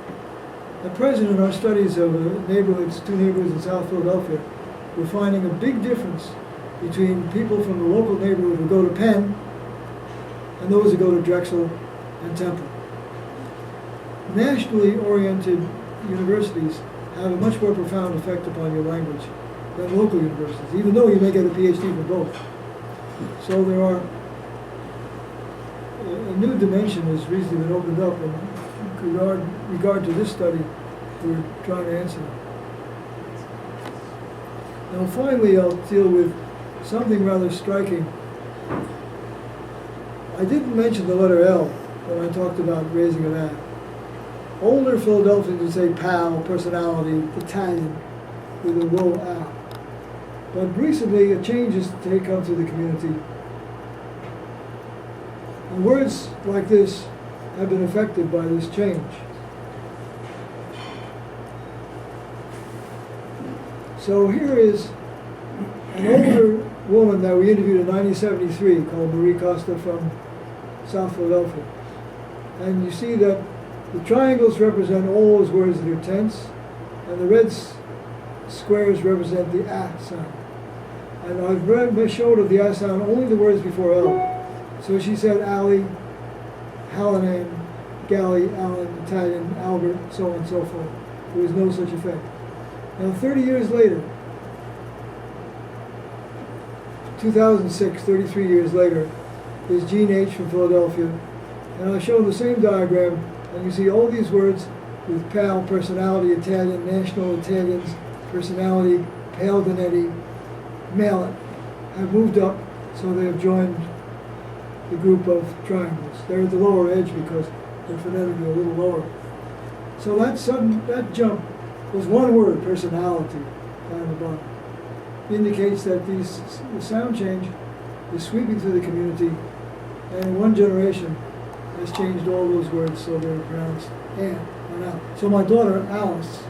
At present, in our studies of neighborhoods, 2 neighborhoods in South Philadelphia, we're finding a big difference between people from the local neighborhood who go to Penn and those who go to Drexel and Temple. Nationally oriented universities have a much more profound effect upon your language than local universities, even though you may get a PhD from both. So there are, a new dimension has recently been opened up in regard to this study we're trying to answer. Now finally I'll deal with something rather striking. I didn't mention the letter L when I talked about raising an A. Older Philadelphians would say pal, personality, Italian, with a low A. But recently a change has come to the community. And words like this have been affected by this change. So here is an older woman that we interviewed in 1973 called Marie Costa from South Philadelphia. And you see that The triangles represent all those words that are tense, and the red squares represent the ah sound. And I've showed her the ah sound only the words before L. So she said alley, Hallinan, galley, Allen, Italian, Albert, so on and so forth. There was no such effect. Now 30 years later, 2006, 33 years later, is Gene H. from Philadelphia, and I show the same diagram, and you see all these words with PAL, personality, Italian, national Italians, personality, Pale Danetti, Mallet, have moved up, so they have joined the group of triangles. They're at the lower edge because they're phonetically a little lower. So that jump was one word, personality, down the bottom. Indicates that the sound change is sweeping through the community, and in one generation has changed all those words so they're pronounced and now. So my daughter Alice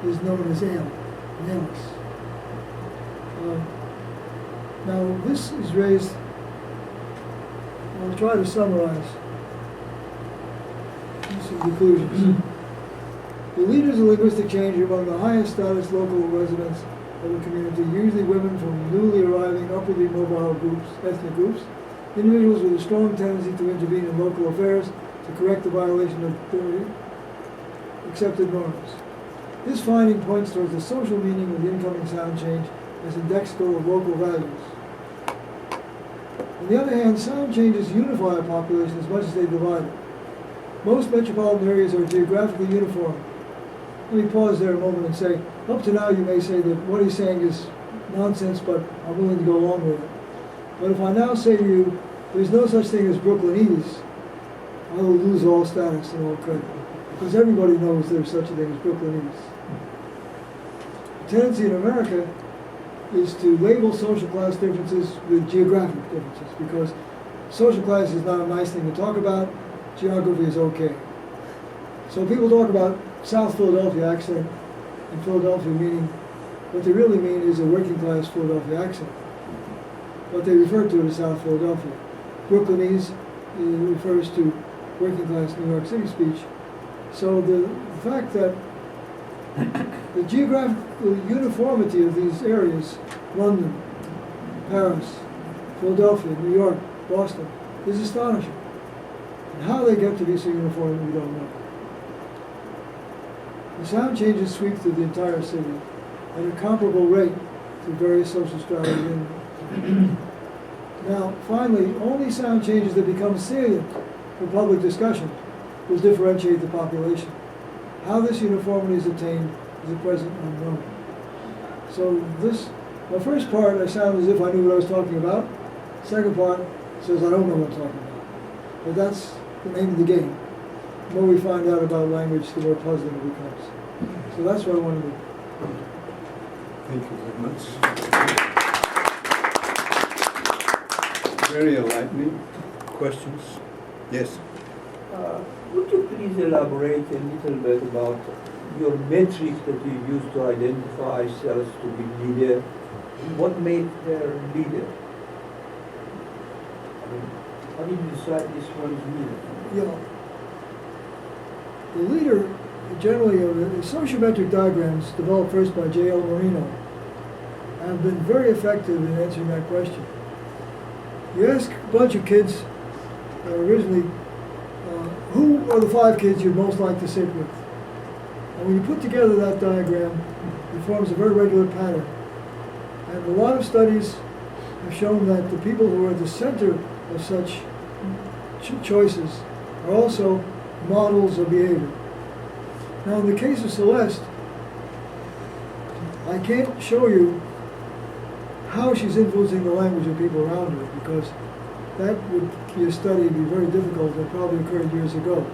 is known as Alice. Now this is raised. I'll try to summarize some conclusions. The leaders of linguistic change are among the highest status local residents of the community, usually women from newly arriving upwardly mobile groups, ethnic groups, individuals with a strong tendency to intervene in local affairs to correct the violation of their accepted norms. This finding points towards the social meaning of the incoming sound change as indexical of local values. On the other hand, sound changes unify a population as much as they divide it. Most metropolitan areas are geographically uniform. Let me pause there a moment and say, up to now you may say that what he's saying is nonsense, but I'm willing to go along with it. But if I now say to you, there's no such thing as Brooklynese, I will lose all status and all credit. Because everybody knows there's such a thing as Brooklynese. The tendency in America is to label social class differences with geographic differences, because social class is not a nice thing to talk about, geography is okay. So people talk about South Philadelphia accent in Philadelphia, meaning what they really mean is a working class Philadelphia accent. What they refer to as South Philadelphia. Brooklynese refers to working class New York City speech. So the fact that the geographical uniformity of these areas, London, Paris, Philadelphia, New York, Boston, is astonishing. And how they get to be so uniform, we don't know. The sound changes sweep through the entire city at a comparable rate to various social strata within it. Now, finally, only sound changes that become salient for public discussion will differentiate the population. How this uniformity is attained is at present unknown. So my first part, I sound as if I knew what I was talking about. Second part says I don't know what I'm talking about. But that's the name of the game. The more we find out about language, the more puzzling it becomes. So that's what I wanted to. Thank you very much. Very enlightening. Questions? Yes. Would you please elaborate a little bit about your metrics that you use to identify cells to be leader? What made their leader? I mean, how did you decide this one is leader? Yeah. The leader, generally, the sociometric diagrams developed first by J.L. Marino have been very effective in answering that question. You ask a bunch of kids, originally, who are the 5 kids you'd most like to sit with? And when you put together that diagram, it forms a very regular pattern. And a lot of studies have shown that the people who are at the center of such choices are also models of behavior. Now, in the case of Celeste, I can't show you how she's influencing the language of people around her, because that would be a study, it'd be very difficult, that probably occurred years ago.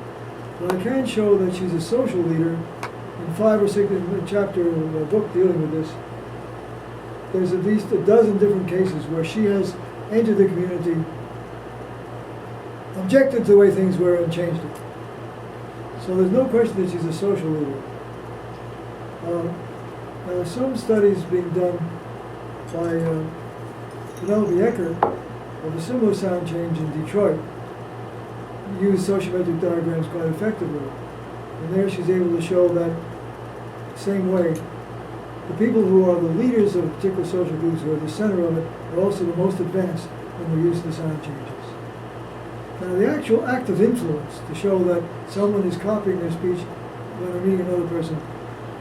But I can show that she's a social leader. In 5 or 6 in a chapter of a book dealing with this, there's at least a dozen different cases where she has entered the community, objected to the way things were, and changed it. So there's no question that she's a social leader. Now, some studies being done by Penelope Eckert of a similar sound change in Detroit use sociometric diagrams quite effectively. And there she's able to show that same way, the people who are the leaders of particular social groups, who are the center of it, are also the most advanced in the use of the sound changes. Now, the actual act of influence, to show that someone is copying their speech when they're meeting another person,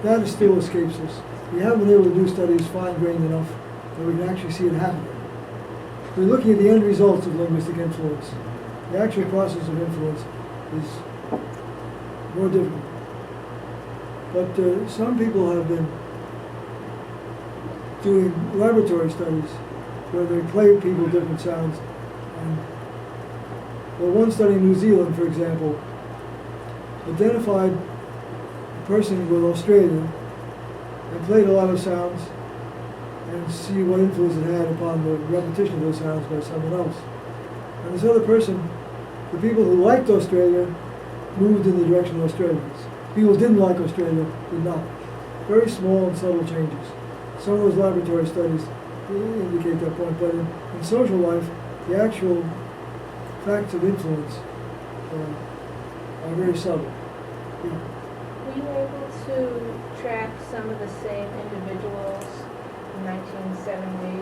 that still escapes us. We haven't been able to do studies fine-grained enough that we can actually see it happening. We're looking at the end results of linguistic influence. The actual process of influence is more difficult. But some people have been doing laboratory studies where they play people different sounds. And, well, one study in New Zealand, for example, identified a person with Australia and played a lot of sounds and see what influence it had upon the repetition of those sounds by someone else. And this other person, the people who liked Australia moved in the direction of Australians. People who didn't like Australia did not. Very small and subtle changes. Some of those laboratory studies indicate that point, but in social life, the actual facts of influence are very subtle. Yeah. Were you able to track some of the same individuals in 1970,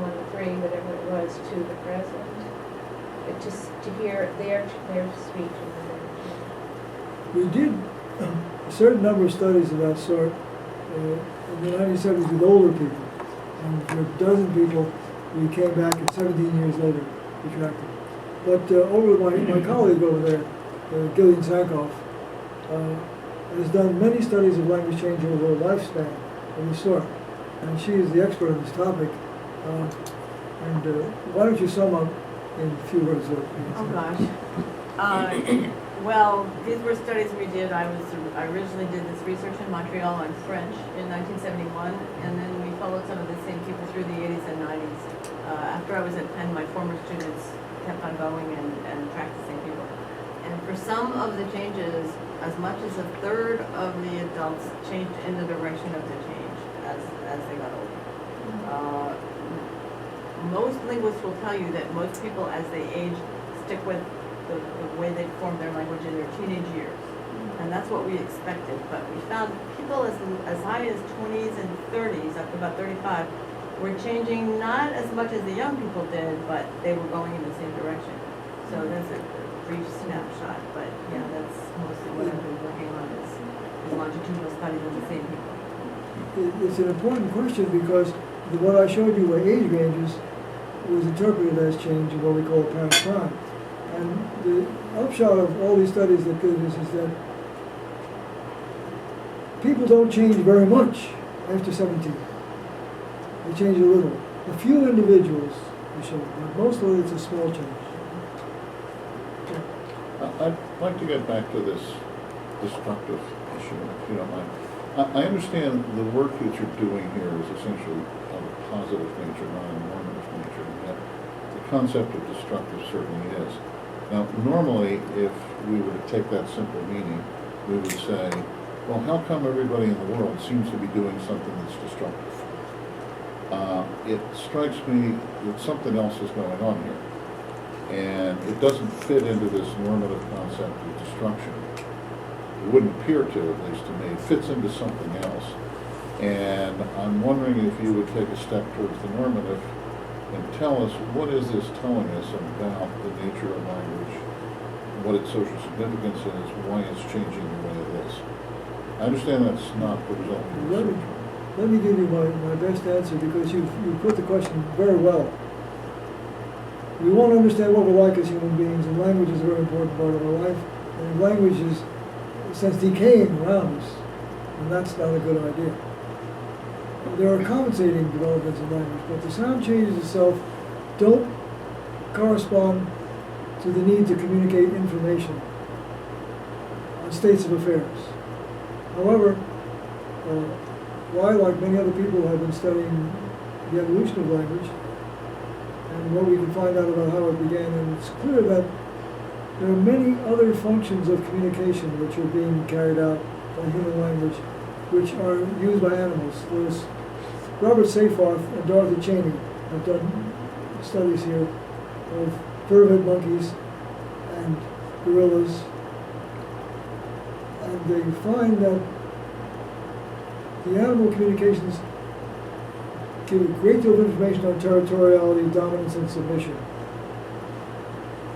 1, 3, whatever it was, to the present? Just to hear their speech and We did a certain number of studies of that sort in the 1970s with older people. And for a dozen people, we came back and 17 years later, we tracked them. But over my colleague over there, Gillian Sankoff, has done many studies of language change over a lifespan of this sort. And she is the expert on this topic. Why don't you sum up in a few words? Oh gosh. Well, these were studies we did. I originally did this research in Montreal on French in 1971, and then we followed some of the same people through the 80s and 90s. After I was at Penn, my former students kept on going and tracked the same people. And for some of the changes, as much as a third of the adults changed in the direction of the change as they got older. Most linguists will tell you that most people, as they age, stick with the way they form their language in their teenage years. And that's what we expected. But we found people as high as 20s and 30s, up to about 35, were changing not as much as the young people did, but they were going in the same direction. So that's a brief snapshot. But yeah, that's mostly what I've been working on is longitudinal studies of the same people. It's an important question because what I showed you were age ranges was interpreted as change in what we call apparent prime. And the upshot of all these studies that do this is that people don't change very much after 17. They change a little. A few individuals we show, but mostly it's a small change. I'd like to get back to this destructive issue, if you don't mind. I understand the work that you're doing here is essentially of a positive nature, not a normative nature, and yet the concept of destructive certainly is. Now, normally, if we were to take that simple meaning, we would say, well, how come everybody in the world seems to be doing something that's destructive? It strikes me that something else is going on here, and it doesn't fit into this normative concept of destruction. It wouldn't appear to, at least to me. It fits into something else. And I'm wondering if you would take a step towards the normative and tell us, what is this telling us about the nature of language, what its social significance is, why it's changing the way it is? I understand that's not the result of the research. Let me give you my best answer because you put the question very well. We want to understand what we're like as human beings, and language is a very important part of our life. And language is, since decaying around us, and that's not a good idea. There are compensating developments in language, but the sound changes itself don't correspond to the need to communicate information on states of affairs. However, I, like many other people, have been studying the evolution of language and what we can find out about how it began, and it's clear that there are many other functions of communication which are being carried out by human language, which are used by animals. There's Robert Seyfarth and Dorothy Cheney have done studies here of vervet monkeys and gorillas And they find that the animal communications give a great deal of information on territoriality, dominance, and submission.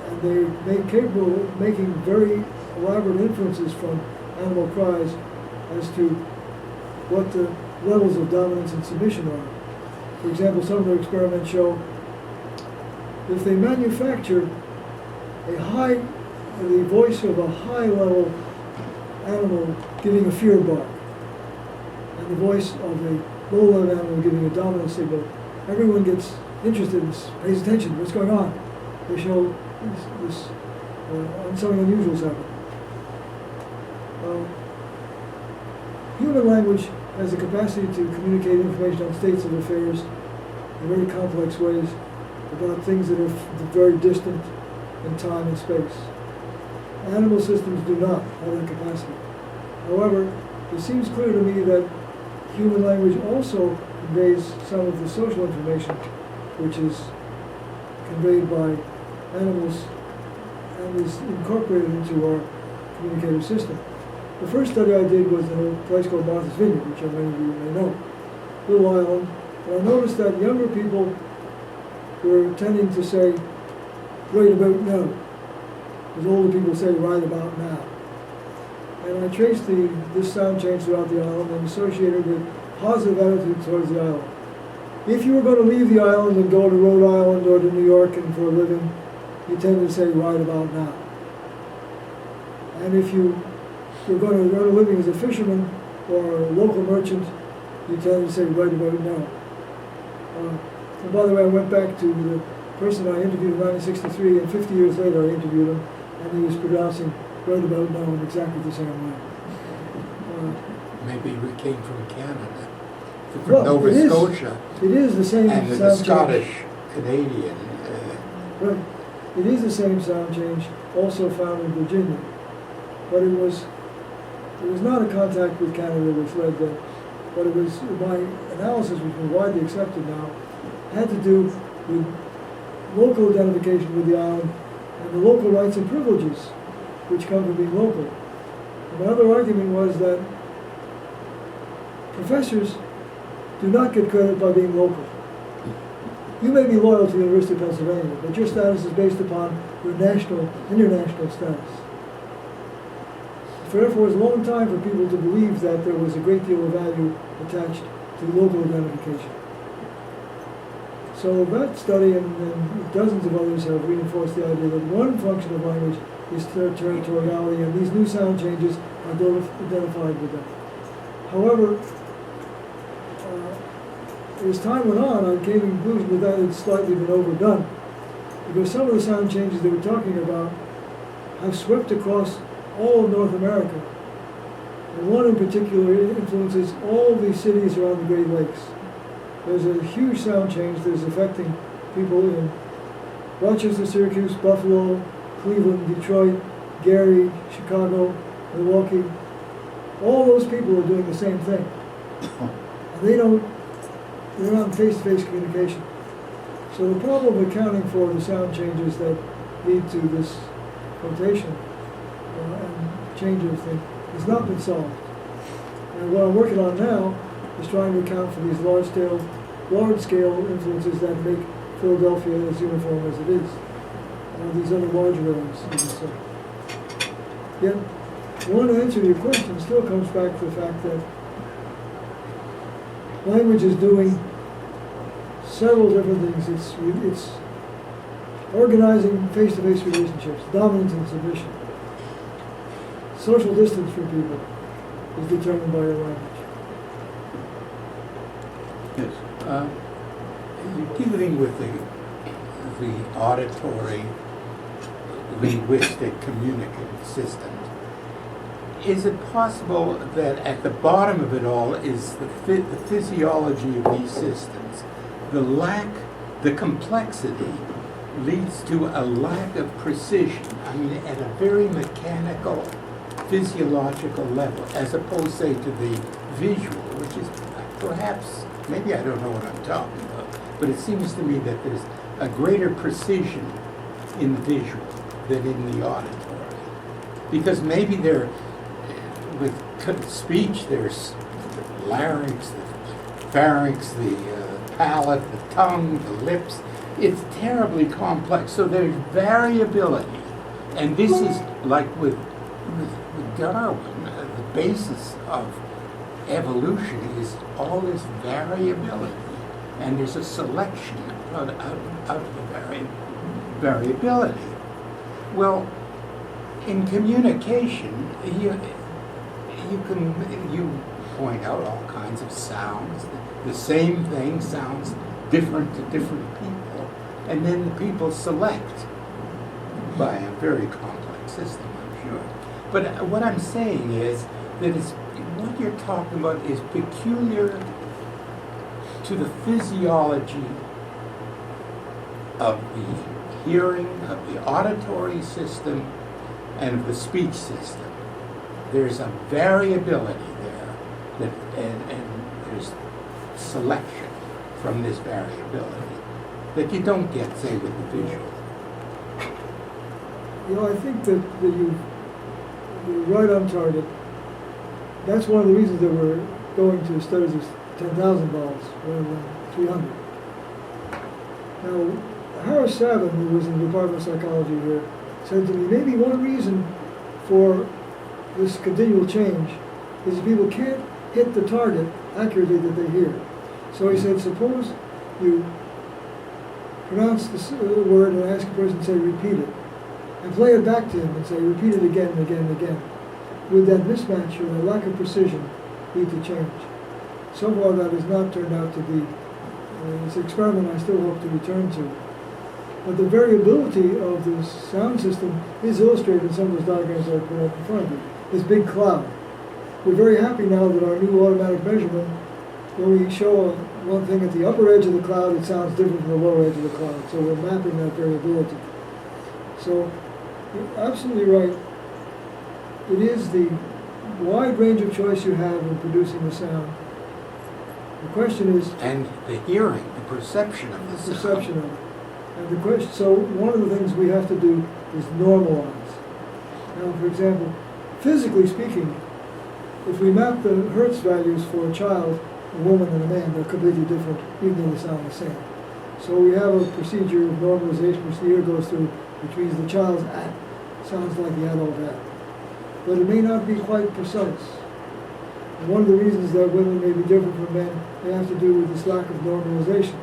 And they're made capable of making very elaborate inferences from animal cries as to what the levels of dominance and submission are. For example, some of their experiments show if they manufacture the voice of a high-level animal giving a fear bark, and the voice of a low-level animal giving a dominant signal, everyone gets interested and pays attention. What's going on? They show something unusual is happening. Human language has the capacity to communicate information on states of affairs in very complex ways about things that are very distant in time and space. Animal systems do not have that capacity. However, it seems clear to me that human language also conveys some of the social information which is conveyed by animals and is incorporated into our communicative system. The first study I did was in a place called Martha's Vineyard, which many of you may know, little island, and I noticed that younger people were tending to say, right about now, as older people say, right about now. And I traced this sound change throughout the island and associated with positive attitude towards the island. If you were going to leave the island and go to Rhode Island or to New York and for a living, you tend to say right about now. And if you were going to earn a living as a fisherman or a local merchant, you tend to say right about now. And by the way, I went back to the person I interviewed in 1963, and 50 years later I interviewed him, and he was pronouncing right about now in exactly the same way. Maybe we came from Canada, from Well, Nova it is- Scotia, It is the same and the sound change. Scottish Canadian. Right. It is the same sound change, also found in Virginia. But it was not a contact with Canada which led that, but it was my analysis, which is widely accepted now, had to do with local identification with the island and the local rights and privileges which come from being local. And my other argument was that professors do not get credit by being local. You may be loyal to the University of Pennsylvania, but your status is based upon your national, international status. Therefore, it was a long time for people to believe that there was a great deal of value attached to local identification. So that study and dozens of others have reinforced the idea that one function of language is territoriality, and these new sound changes are identified with that. However, as time went on, I came to the conclusion that had slightly been overdone, because some of the sound changes they were talking about have swept across all of North America. And one in particular influences all the cities around the Great Lakes. There's a huge sound change that is affecting people in Rochester, Syracuse, Buffalo, Cleveland, Detroit, Gary, Chicago, Milwaukee. All those people are doing the same thing. And they're not in face-to-face communication. So the problem of accounting for the sound changes that lead to this rotation and change of thing has not been solved. And what I'm working on now is trying to account for these large-scale influences that make Philadelphia as uniform as it is. These other larger areas, you can say. Yet, one answer to your question still comes back to the fact that language is doing several different things. It's organizing face-to-face relationships, dominance and submission. Social distance from people is determined by your language. Yes. You're dealing with the auditory, linguistic, communicative systems. Is it possible that at the bottom of it all is the physiology of these systems? The complexity leads to a lack of precision. I mean, at a very mechanical, physiological level, as opposed, say, to the visual, which is perhaps, maybe I don't know what I'm talking about, but it seems to me that there's a greater precision in the visual than in the auditory. Because maybe with speech, there's the larynx, the pharynx, the palate, the tongue, the lips. It's terribly complex. So there's variability. And this is like with Darwin, the basis of evolution is all this variability. And there's a selection out of the variability. Well, in communication, you point out all kinds of sounds. The same thing sounds different to different people, and then the people select by a very complex system, I'm sure. But what I'm saying is that what you're talking about is peculiar to the physiology of the hearing, of the auditory system, and of the speech system. There's a variability there, and there's selection from this variability that you don't get, say, with the visual. You know, I think that you're right on target. That's one of the reasons that we're going to studies of 10,000 balls rather than 300. Now, Harris Savin, who was in the Department of Psychology here, said to me, maybe one reason for this continual change is that people can't hit the target accurately that they hear. So he said, suppose you pronounce the word and ask a person to say, repeat it, and play it back to him and say, repeat it again and again and again. Would that mismatch or that lack of precision lead to change? So far that has not turned out to be, it's an experiment I still hope to return to. But the variability of the sound system is illustrated in some of those diagrams that I put up in front of you. This big cloud. We're very happy now that our new automatic measurement, when we show one thing at the upper edge of the cloud, it sounds different from the lower edge of the cloud. So we're mapping that variability. So you're absolutely right. It is the wide range of choice you have in producing the sound. The question is... And the hearing, the perception of the sound. Perception of it. And the question, so one of the things we have to do is normalize. Now, for example, physically speaking, if we map the Hertz values for a child, a woman and a man, they're completely different, even though they sound the same. So we have a procedure of normalization which the ear goes through, which means the child's at sounds like the adult at. But it may not be quite precise. And one of the reasons that women may be different from men may have to do with this lack of normalization.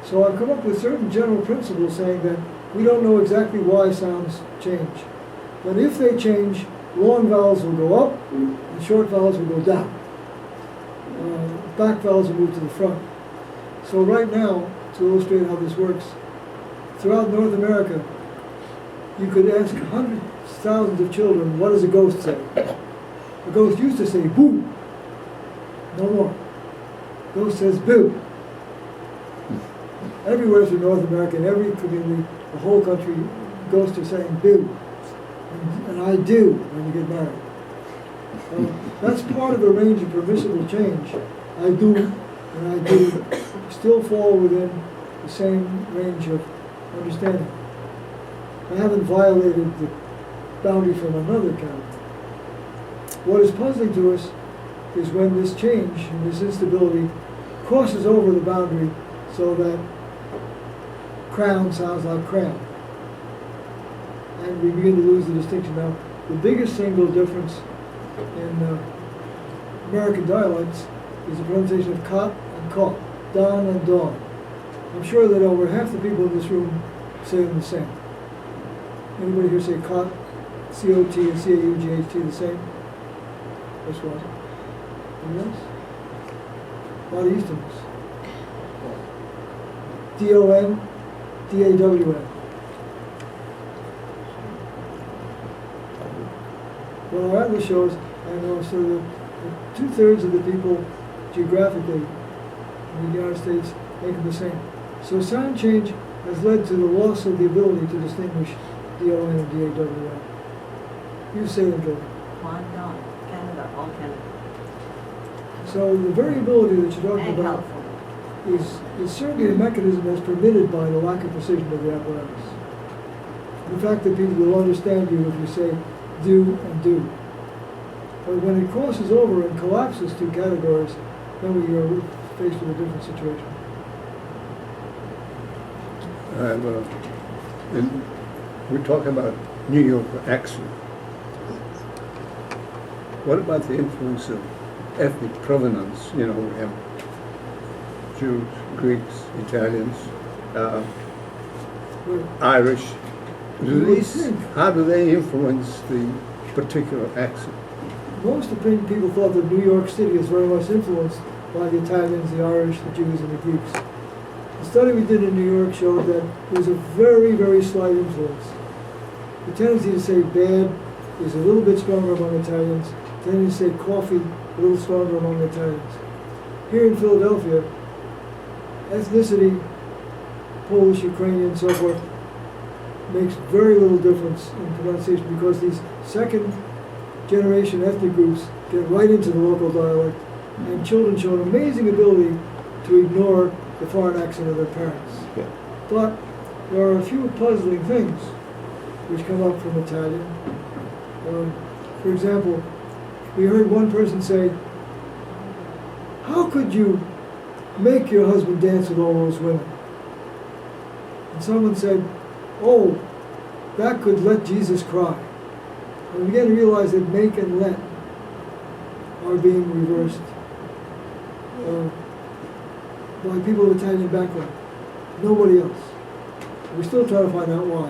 So I've come up with certain general principles saying that we don't know exactly why sounds change. But if they change, long vowels will go up and short vowels will go down. Back vowels will move to the front. So right now, to illustrate how this works, throughout North America, you could ask hundreds, thousands of children, what does a ghost say? A ghost used to say, boo. No more. Ghost says, boo. Everywhere through North America, in every community, the whole country, ghosts are saying boo. And I do when you get married. That's part of the range of permissible change. I do and I do still fall within the same range of understanding. I haven't violated the boundary from another category. What is puzzling to us is when this change and this instability crosses over the boundary so that crown sounds like crayon. And we begin to lose the distinction. Now, the biggest single difference in American dialects is the pronunciation of cot and caught, dawn and dawn. I'm sure that over half the people in this room say them the same. Anybody here say cot, C-O-T and C-A-U-G-H-T the same? That's one. Anyone else? A lot of Easterners. D-O-N, D-A-W-N. Well, our atlas shows, I know, so that 2/3 of the people geographically in the United States make them the same. So sound change has led to the loss of the ability to distinguish D-O-N and D-A-W-N. You say them, Joe. Canada, all Canada. So the variability that you're talking And about California. is certainly a mechanism that's permitted by the lack of precision of the apparatus. The fact that people will understand you if you say do and do. But when it crosses over and collapses two categories, then we are faced with a different situation. And we're talking about New York accent. What about the influence of ethnic provenance? You know, we have Jews, Greeks, Italians, Irish. How do they influence the particular accent? Most people thought that New York City is very much influenced by the Italians, the Irish, the Jews, and the Greeks. The study we did in New York showed that there's a very, very slight influence. The tendency to say bad is a little bit stronger among Italians. The tendency to say coffee, a little stronger among Italians. Here in Philadelphia, ethnicity, Polish, Ukrainian, so forth, makes very little difference in pronunciation because these second generation ethnic groups get right into the local dialect, and children show an amazing ability to ignore the foreign accent of their parents. Yeah. But there are a few puzzling things which come up from Italian. For example, we heard one person say, "How could you make your husband dance with all those women?" And someone said, "Oh, that could let Jesus cry." And we began to realize that make and let are being reversed by people of Italian background. Nobody else. We're still trying to find out why.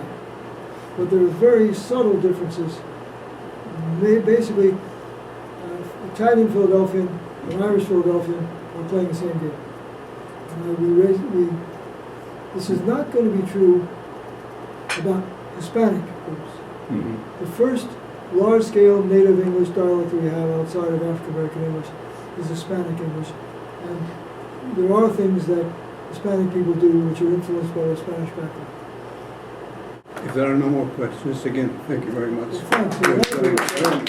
But there are very subtle differences. Basically, Italian Philadelphian and Irish Philadelphian are playing the same game. This is not going to be true about Hispanic groups. Mm-hmm. The first large-scale native English dialect we have outside of African-American English is Hispanic English. And there are things that Hispanic people do which are influenced by their Spanish background. If there are no more questions, again, thank you very much. Well, thanks. Very- very